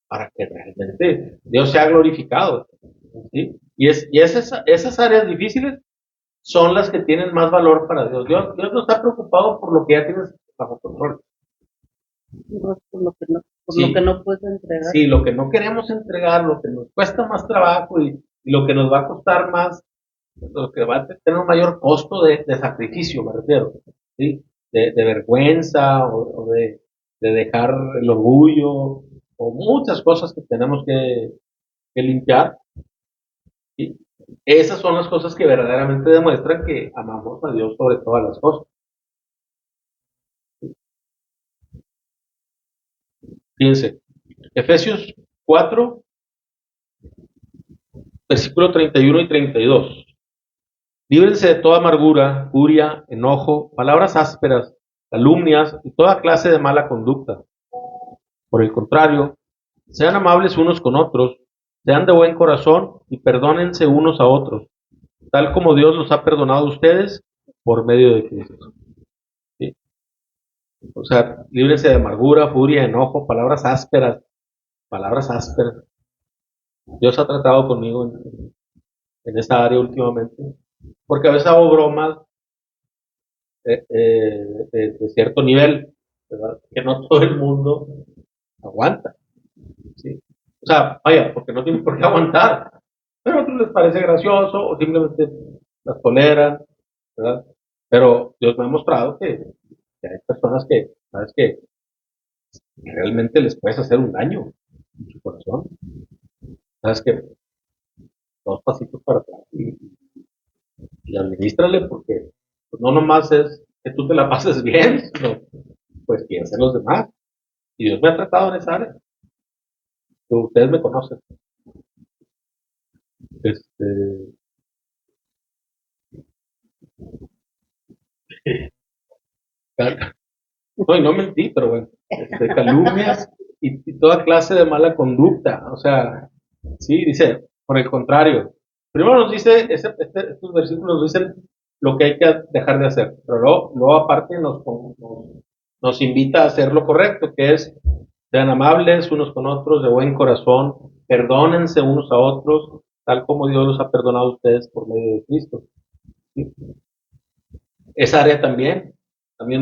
[SPEAKER 1] para que realmente Dios sea glorificado. ¿Sí? Esas áreas difíciles son las que tienen más valor para Dios. Dios no está preocupado por lo que ya tienes bajo control.
[SPEAKER 2] No, lo que no puedes entregar.
[SPEAKER 1] Sí, lo que no queremos entregar, lo que nos cuesta más trabajo y lo que nos va a costar más, lo que va a tener un mayor costo de sacrificio, me refiero, ¿sí? De vergüenza o de dejar el orgullo o muchas cosas que tenemos que limpiar. ¿Sí? Esas son las cosas que verdaderamente demuestran que amamos a Dios sobre todas las cosas. Fíjense, Efesios 4, versículo 31 y 32. Líbrense de toda amargura, furia, enojo, palabras ásperas, calumnias y toda clase de mala conducta. Por el contrario, sean amables unos con otros, sean de buen corazón y perdónense unos a otros. tal como Dios los ha perdonado a ustedes por medio de Cristo. ¿Sí? O sea, líbrense de amargura, furia, enojo, palabras ásperas. Dios ha tratado conmigo en esta área últimamente, porque a veces hago bromas de cierto nivel, ¿verdad? Que no todo el mundo aguanta. ¿Sí? O sea, vaya, porque no tienen por qué aguantar, pero a otros les parece gracioso o simplemente las toleran, ¿verdad? Pero Dios me ha mostrado que hay personas que, ¿sabes qué? Realmente les puedes hacer un daño en su corazón. ¿Sabes qué? Dos pasitos para atrás y administrale porque pues, no nomás es que tú te la pases bien, sino pues piensa en los demás. Y Dios me ha tratado en esa área. Ustedes me conocen. Este, no, y no mentí, pero bueno, calumnias y toda clase de mala conducta. O sea, sí, dice, por el contrario. Primero nos dice, estos versículos nos dicen lo que hay que dejar de hacer, pero luego aparte nos invita a hacer lo correcto, que es sean amables unos con otros, de buen corazón, perdónense unos a otros, tal como Dios los ha perdonado a ustedes por medio de Cristo. ¿Sí? Esa área también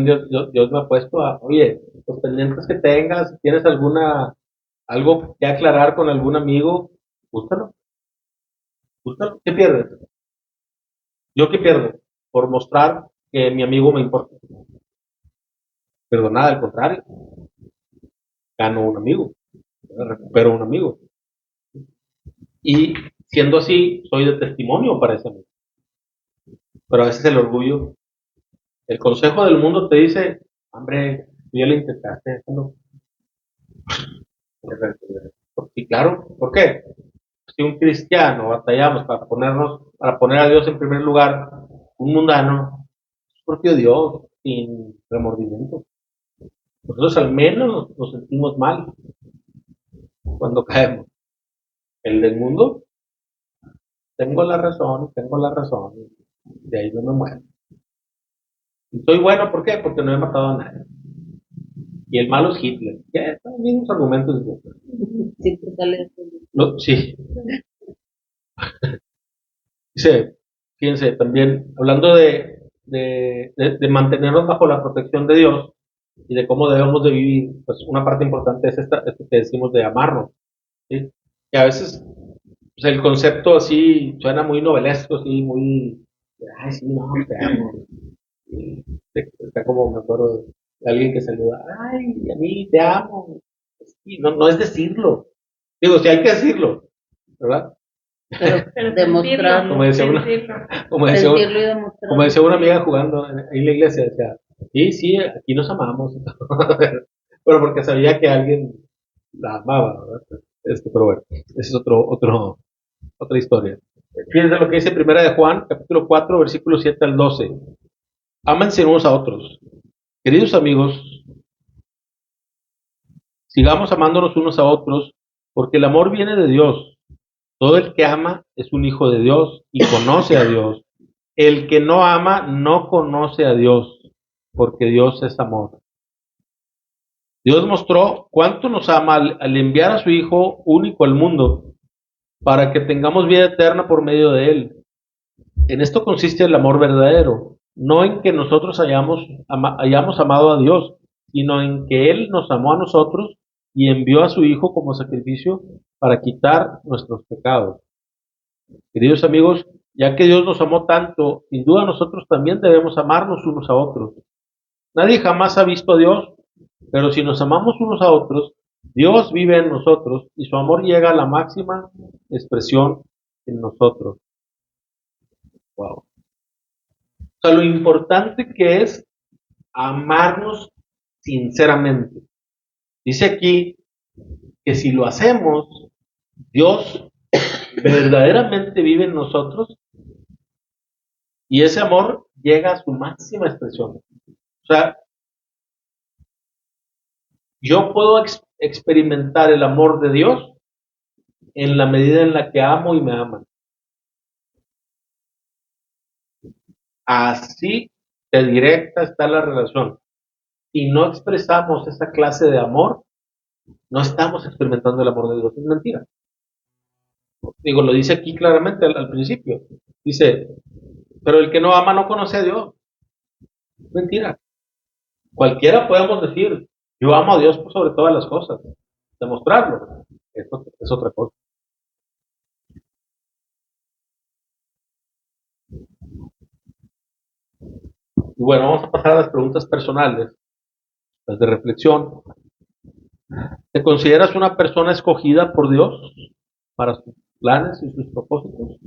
[SPEAKER 1] Dios me ha puesto a, oye, los pendientes que tengas, si tienes algo que aclarar con algún amigo, búscalo, búscalo, ¿qué pierdes? ¿Yo qué pierdo? Por mostrar que mi amigo me importa. Pero nada, al contrario, gano un amigo, recupero un amigo. Y siendo así, soy de testimonio para ese amigo. Pero a veces el orgullo, el consejo del mundo te dice, hombre, tú ya lo intentaste, déjalo. Sí, claro, ¿por qué? Si un cristiano batallamos para poner a Dios en primer lugar, un mundano, su propio Dios, sin remordimiento. Nosotros al menos nos sentimos mal cuando caemos. El del mundo, tengo la razón, de ahí no me muero. Y soy bueno, ¿por qué? Porque no he matado a nadie. Y el malo es Hitler. Ya están los mismos argumentos.
[SPEAKER 2] Sí, te sale.
[SPEAKER 1] Sí, dice, fíjense, también hablando de mantenernos bajo la protección de Dios y de cómo debemos de vivir, pues una parte importante es esto que decimos de amarnos, ¿sí? Que a veces pues, el concepto así suena muy novelesco, así muy, ay, sí, no, te amo. Y está como, me acuerdo de alguien que saluda, ay, a mí te amo. Sí, no, no es decirlo. Digo, sí hay que decirlo, ¿verdad?
[SPEAKER 2] Pero demostrarlo,
[SPEAKER 1] Como decía una, como decía,
[SPEAKER 2] sentirlo y
[SPEAKER 1] como
[SPEAKER 2] demostrarlo.
[SPEAKER 1] decía una amiga jugando en la iglesia, decía, sí, sí, aquí nos amamos. Pero porque sabía que alguien la amaba, ¿verdad? Pero bueno, esa es otra historia. Fíjense lo que dice Primera de Juan, capítulo 4, versículos 7 al 12. Ámense unos a otros. Queridos amigos, sigamos amándonos unos a otros, porque el amor viene de Dios. Todo el que ama es un hijo de Dios y conoce a Dios. El que no ama no conoce a Dios, porque Dios es amor. Dios mostró cuánto nos ama al enviar a su Hijo único al mundo, para que tengamos vida eterna por medio de Él. En esto consiste el amor verdadero, no en que nosotros hayamos amado a Dios, sino en que Él nos amó a nosotros y envió a su Hijo como sacrificio para quitar nuestros pecados. Queridos amigos, ya que Dios nos amó tanto, sin duda nosotros también debemos amarnos unos a otros. Nadie jamás ha visto a Dios, pero si nos amamos unos a otros, Dios vive en nosotros y su amor llega a la máxima expresión en nosotros. Wow. O sea, lo importante que es amarnos sinceramente. Dice aquí que si lo hacemos, Dios verdaderamente vive en nosotros y ese amor llega a su máxima expresión. O sea, yo puedo experimentar el amor de Dios en la medida en la que amo y me aman. Así de directa está la relación. Si no expresamos esa clase de amor, no estamos experimentando el amor de Dios. Es mentira. Digo, lo dice aquí claramente al principio. Dice, pero el que no ama no conoce a Dios. Es mentira. Cualquiera podemos decir, yo amo a Dios por sobre todas las cosas. Demostrarlo, eso es otra cosa. Y bueno, vamos a pasar a las preguntas personales, las de reflexión. ¿Te consideras una persona escogida por Dios para sus planes y sus propósitos?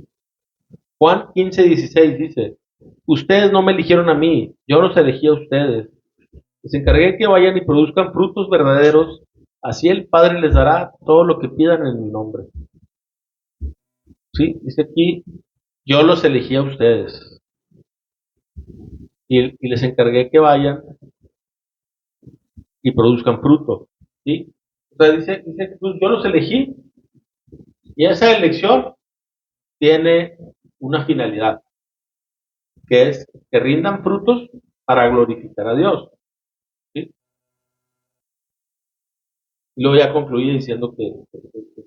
[SPEAKER 1] Juan 15:16 dice, ustedes no me eligieron a mí, yo los elegí a ustedes. Les encargué que vayan y produzcan frutos verdaderos, así el Padre les dará todo lo que pidan en mi nombre. Sí, dice aquí, yo los elegí a ustedes y les encargué que vayan y produzcan fruto. ¿Sí? O sea, dice Jesús, yo los elegí y esa elección tiene una finalidad, que es que rindan frutos para glorificar a Dios. ¿Sí? Y luego ya concluye diciendo que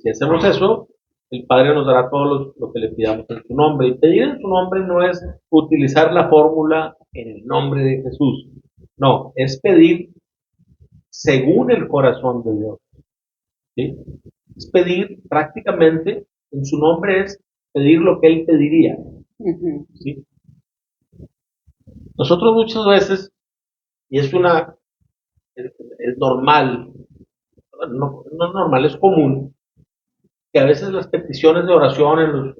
[SPEAKER 1] si hacemos eso, el Padre nos dará todo lo que le pidamos en su nombre. Y pedir en su nombre no es utilizar la fórmula en el nombre de Jesús. No, es pedir según el corazón de Dios. ¿Sí? Es pedir prácticamente, en su nombre es pedir lo que Él pediría. ¿Sí? Nosotros muchas veces, y es normal, no es normal, es común, que a veces las peticiones de oración en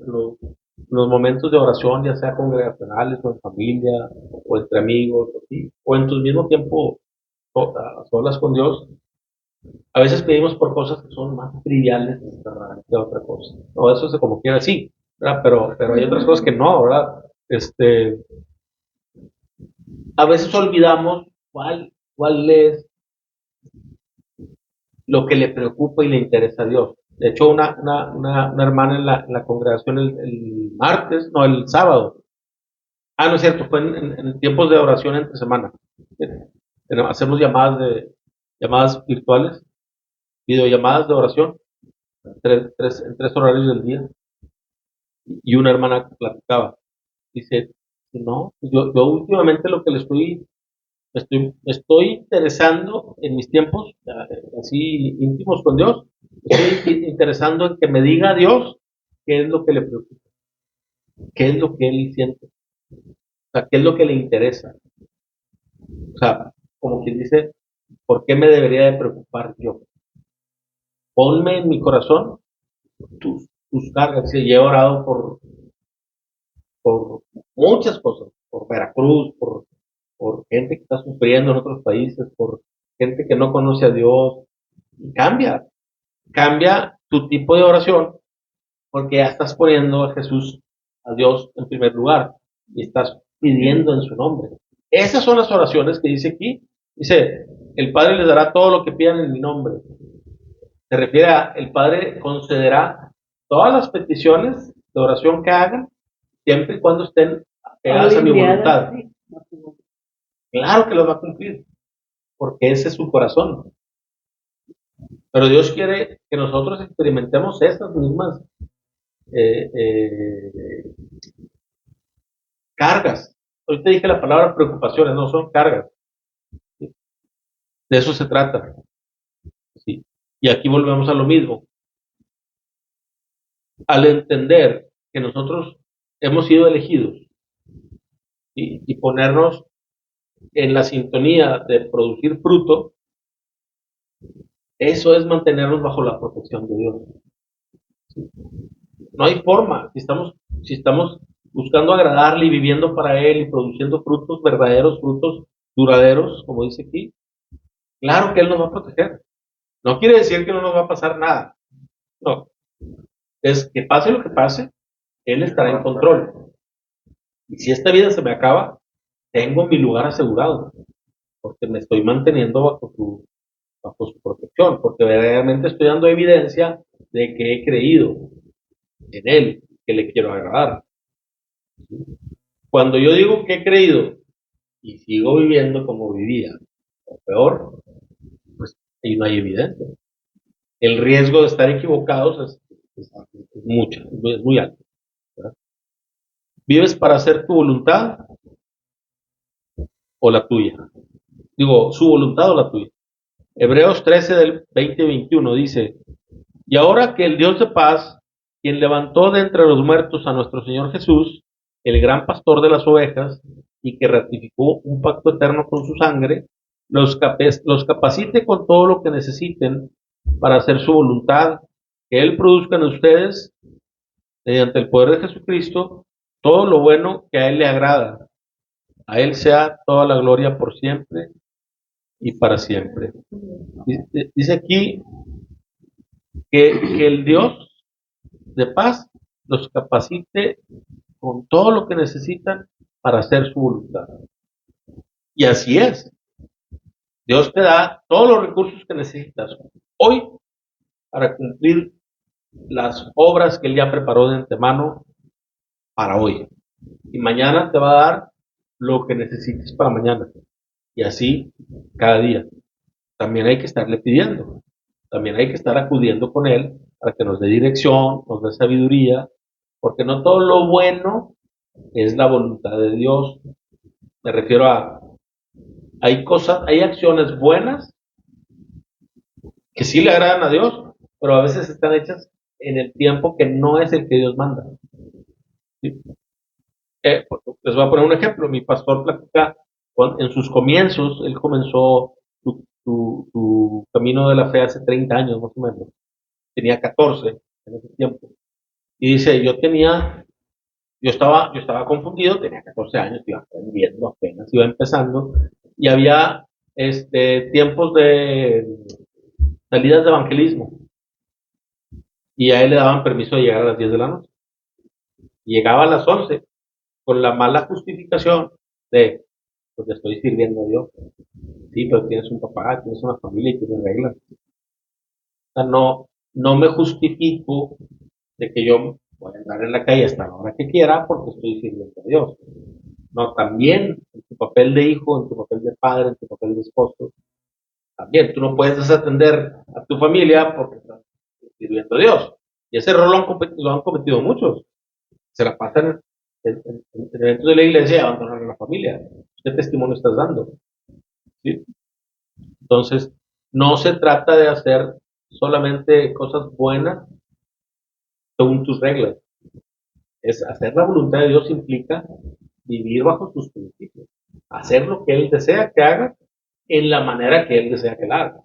[SPEAKER 1] los momentos de oración, ya sea congregacionales o en familia o entre amigos o en tu mismo tiempo a solas con Dios, a veces pedimos por cosas que son más triviales que otra cosa. O eso es como quiera, sí, ¿verdad? Pero hay otras cosas que no, ¿verdad? A veces olvidamos cuál es lo que le preocupa y le interesa a Dios. De hecho, una hermana en la congregación el martes, no, el sábado. Ah, no es cierto, fue en tiempos de oración entre semana. Hacemos llamadas virtuales, videollamadas de oración, en tres horarios del día. Y una hermana platicaba. Dice, no, yo últimamente lo que me estoy interesando en mis tiempos así íntimos con Dios, estoy interesando en que me diga Dios qué es lo que le preocupa, qué es lo que él siente, o sea, qué es lo que le interesa. O sea, como quien dice, ¿por qué me debería de preocupar yo? Ponme en mi corazón tus cargas. Y he orado por muchas cosas, por Veracruz, por gente que está sufriendo en otros países, por gente que no conoce a Dios. Y cambia tu tipo de oración porque ya estás poniendo a Jesús, a Dios en primer lugar y estás pidiendo en su nombre. Esas son las oraciones que dice aquí. Dice, el Padre les dará todo lo que pidan en mi nombre. Se refiere a, el Padre concederá todas las peticiones de oración que hagan, siempre y cuando estén pegadas a mi voluntad. Claro que los va a cumplir, porque ese es su corazón. Pero Dios quiere que nosotros experimentemos esas mismas eh, eh, cargas. Hoy te dije la palabra preocupaciones, no son cargas. ¿Sí? De eso se trata. ¿Sí? Y aquí volvemos a lo mismo. Al entender que nosotros hemos sido elegidos y ponernos en la sintonía de producir fruto, eso es mantenernos bajo la protección de Dios. ¿Sí? No hay forma. Si estamos buscando agradarle y viviendo para Él y produciendo frutos verdaderos, frutos duraderos, como dice aquí, claro que Él nos va a proteger. No quiere decir que no nos va a pasar nada. No. Es que pase lo que pase, Él estará en control. Y si esta vida se me acaba, tengo mi lugar asegurado, porque me estoy manteniendo bajo su protección, porque verdaderamente estoy dando evidencia de que he creído en Él, que le quiero agradar. cuando yo digo que he creído y sigo viviendo como vivía, o peor, pues ahí no hay evidencia. El riesgo de estar equivocados es mucho, es muy alto, ¿verdad? ¿Vives para hacer tu voluntad o la tuya? Digo, su voluntad o la tuya. Hebreos 13 del 20-21 dice, y ahora que el Dios de paz, quien levantó de entre los muertos a nuestro Señor Jesús, el gran pastor de las ovejas, y que ratificó un pacto eterno con su sangre, los capacite con todo lo que necesiten para hacer su voluntad, que Él produzca en ustedes, mediante el poder de Jesucristo, todo lo bueno que a Él le agrada. A Él sea toda la gloria por siempre y para siempre. Dice aquí que el Dios de paz los capacite con todo lo que necesitan para hacer su voluntad. Y así es. Dios te da todos los recursos que necesitas hoy para cumplir las obras que Él ya preparó de antemano para hoy. Y mañana te va a dar lo que necesites para mañana. Y así cada día. También hay que estarle pidiendo. También hay que estar acudiendo con Él para que nos dé dirección, nos dé sabiduría, porque no todo lo bueno es la voluntad de Dios. Me refiero a, hay cosas, hay acciones buenas que sí le agradan a Dios, pero a veces están hechas en el tiempo que no es el que Dios manda. ¿Sí? Les voy a poner un ejemplo. Mi pastor platica, en sus comienzos, él comenzó su camino de la fe hace 30 años más o menos. Tenía 14 en ese tiempo. Y dice, yo estaba confundido, tenía 14 años, iba aprendiendo apenas, iba empezando, y había tiempos de salidas de evangelismo, y a él le daban permiso de llegar a las 10 de la noche. Y llegaba a las 11 con la mala justificación de, pues le estoy sirviendo a Dios. Sí, pero tienes un papá, tienes una familia y tienes reglas. O sea, no me justifico de que yo voy a andar en la calle hasta la hora que quiera porque estoy sirviendo a Dios. No, también en tu papel de hijo, en tu papel de padre, en tu papel de esposo, también tú no puedes desatender a tu familia porque estás sirviendo a Dios. Y ese rol lo han cometido muchos. Se la pasan en eventos de la iglesia y abandonan a la familia. ¿Qué testimonio estás dando? ¿Sí? Entonces, no se trata de hacer solamente cosas buenas según tus reglas. Es hacer la voluntad de Dios implica vivir bajo sus principios. Hacer lo que Él desea que haga en la manera que Él desea que la haga.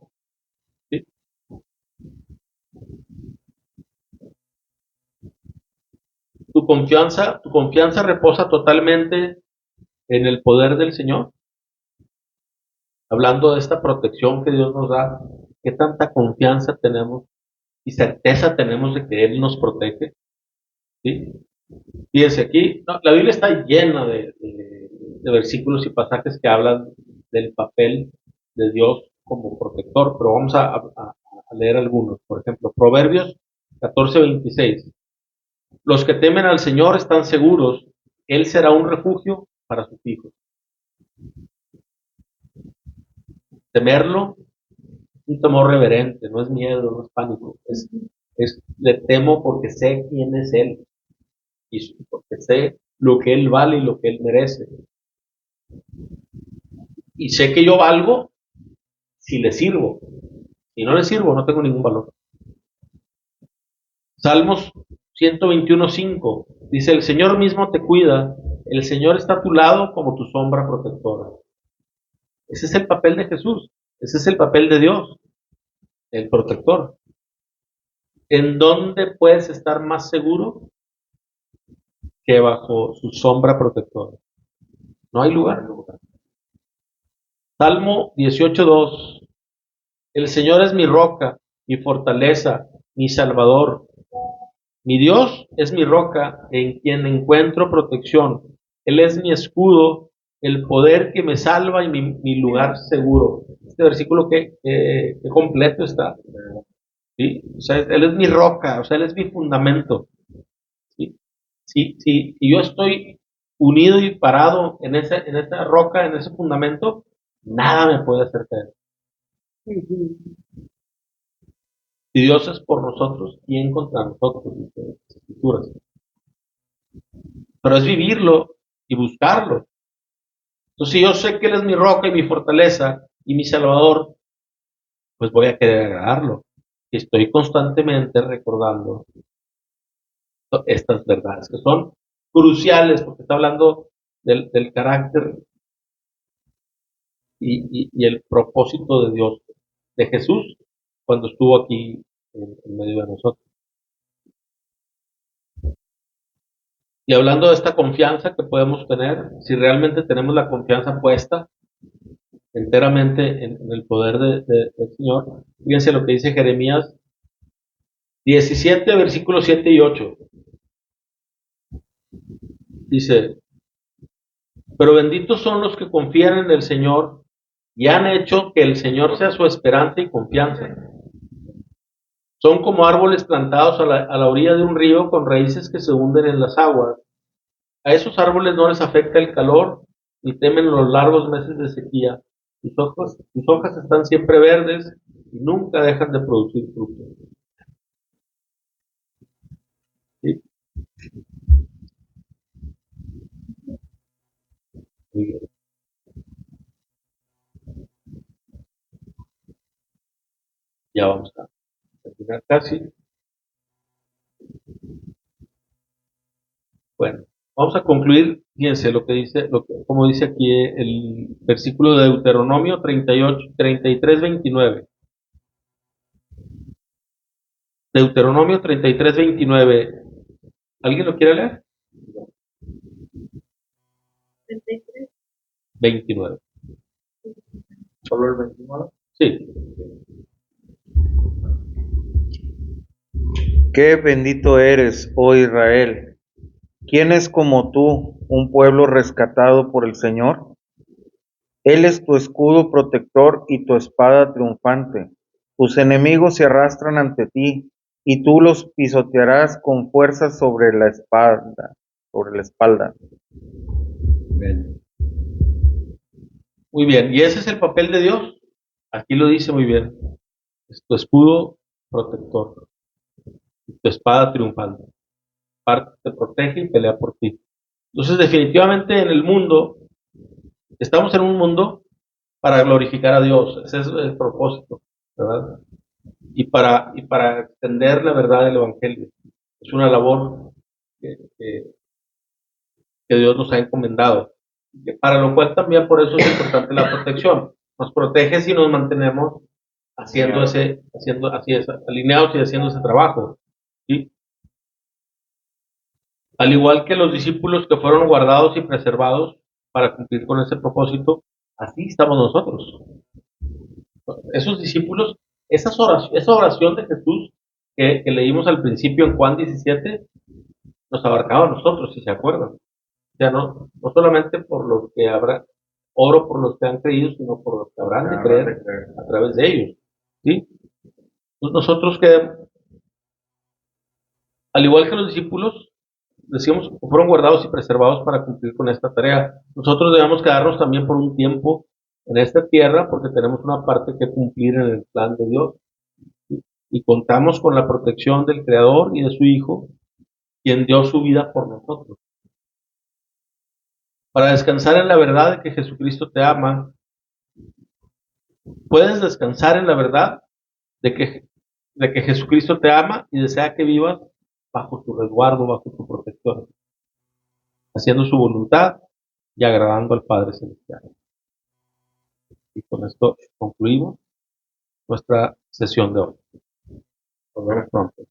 [SPEAKER 1] ¿Sí? Tu confianza reposa totalmente en el poder del Señor. Hablando de esta protección que Dios nos da, ¿qué tanta confianza tenemos y certeza tenemos de que Él nos protege? ¿Sí? Fíjense aquí, no, la Biblia está llena de versículos y pasajes que hablan del papel de Dios como protector, pero vamos a leer algunos. Por ejemplo, Proverbios 14:26. Los que temen al Señor están seguros, Él será un refugio para sus hijos. Temerlo es un temor reverente, no es miedo, no es pánico, le temo porque sé quién es Él y porque sé lo que Él vale y lo que Él merece. Y sé que yo valgo si le sirvo. Si no le sirvo, no tengo ningún valor. Salmos 121:5 dice, el Señor mismo te cuida, el Señor está a tu lado como tu sombra protectora. Ese es el papel de Jesús, ese es el papel de Dios, el protector. ¿En dónde puedes estar más seguro que bajo su sombra protectora? No hay lugar. Salmo 18:2. El Señor es mi roca, mi fortaleza, mi salvador. Mi Dios es mi roca en quien encuentro protección. Él es mi escudo, el poder que me salva y mi lugar seguro. Este versículo que completo está. ¿Sí? O sea, Él es mi roca, o sea, Él es mi fundamento. ¿Sí? Si yo estoy unido y parado en esa roca, en ese fundamento, nada me puede hacer caer.
[SPEAKER 2] Ujú.
[SPEAKER 1] Si Dios es por nosotros, ¿quién contra nosotros? Dice las Escrituras. Pero es vivirlo y buscarlo. Entonces, si yo sé que Él es mi roca y mi fortaleza y mi Salvador, pues voy a querer agradarlo. Y estoy constantemente recordando estas verdades que son cruciales, porque está hablando del carácter y el propósito de Dios, de Jesús, cuando estuvo aquí en medio de nosotros. Y hablando de esta confianza que podemos tener, si realmente tenemos la confianza puesta enteramente en el poder del Señor, fíjense lo que dice Jeremías 17, versículos 7 y 8. Dice, pero benditos son los que confían en el Señor y han hecho que el Señor sea su esperanza y confianza. Son como árboles plantados a la orilla de un río con raíces que se hunden en las aguas. A esos árboles no les afecta el calor ni temen los largos meses de sequía. Sus hojas están siempre verdes y nunca dejan de producir fruto. ¿Sí? Muy bien. Ya vamos a terminar casi. Bueno, vamos a concluir. Fíjense lo que dice, como dice aquí el versículo de Deuteronomio 38, 33, 29. Deuteronomio 33, 29. ¿Alguien lo quiere leer?
[SPEAKER 2] 33.
[SPEAKER 1] 29.
[SPEAKER 3] ¿Solo el 29?
[SPEAKER 1] Sí.
[SPEAKER 4] Qué bendito eres, oh Israel. ¿Quién es como tú, un pueblo rescatado por el Señor? Él es tu escudo protector y tu espada triunfante. Tus enemigos se arrastran ante ti, y tú los pisotearás con fuerza sobre la espalda.
[SPEAKER 1] Bien. Muy bien. ¿Y ese es el papel de Dios? Aquí lo dice muy bien. Es tu escudo protector, tu espada triunfante. Parte te protege y pelea por ti. Entonces, definitivamente en el mundo, estamos en un mundo para glorificar a Dios. Ese es el propósito, ¿verdad? Y para extender la verdad del Evangelio. Es una labor que, que- que Dios nos ha encomendado. Para lo cual también por eso es importante la protección. Nos protege si nos mantenemos haciendo así alineados y haciendo ese trabajo. ¿Sí? Al igual que los discípulos que fueron guardados y preservados para cumplir con ese propósito, así estamos nosotros. Esos discípulos, esa oración de Jesús que leímos al principio en Juan 17, nos abarcaba a nosotros, si se acuerdan. O sea, no solamente por los que habrá, oro por los que han creído, sino por los que habrán de creer a través de ellos. ¿Sí? Pues nosotros que, al igual que los discípulos, decíamos, fueron guardados y preservados para cumplir con esta tarea. Nosotros debemos quedarnos también por un tiempo en esta tierra porque tenemos una parte que cumplir en el plan de Dios. ¿Sí? Y contamos con la protección del Creador y de su Hijo, quien dio su vida por nosotros. Para descansar en la verdad de que Jesucristo te ama, puedes descansar en la verdad de que Jesucristo te ama y desea que vivas bajo su resguardo, bajo su protección, haciendo su voluntad y agradando al Padre Celestial. Y con esto concluimos nuestra sesión de hoy. Nos vemos pronto.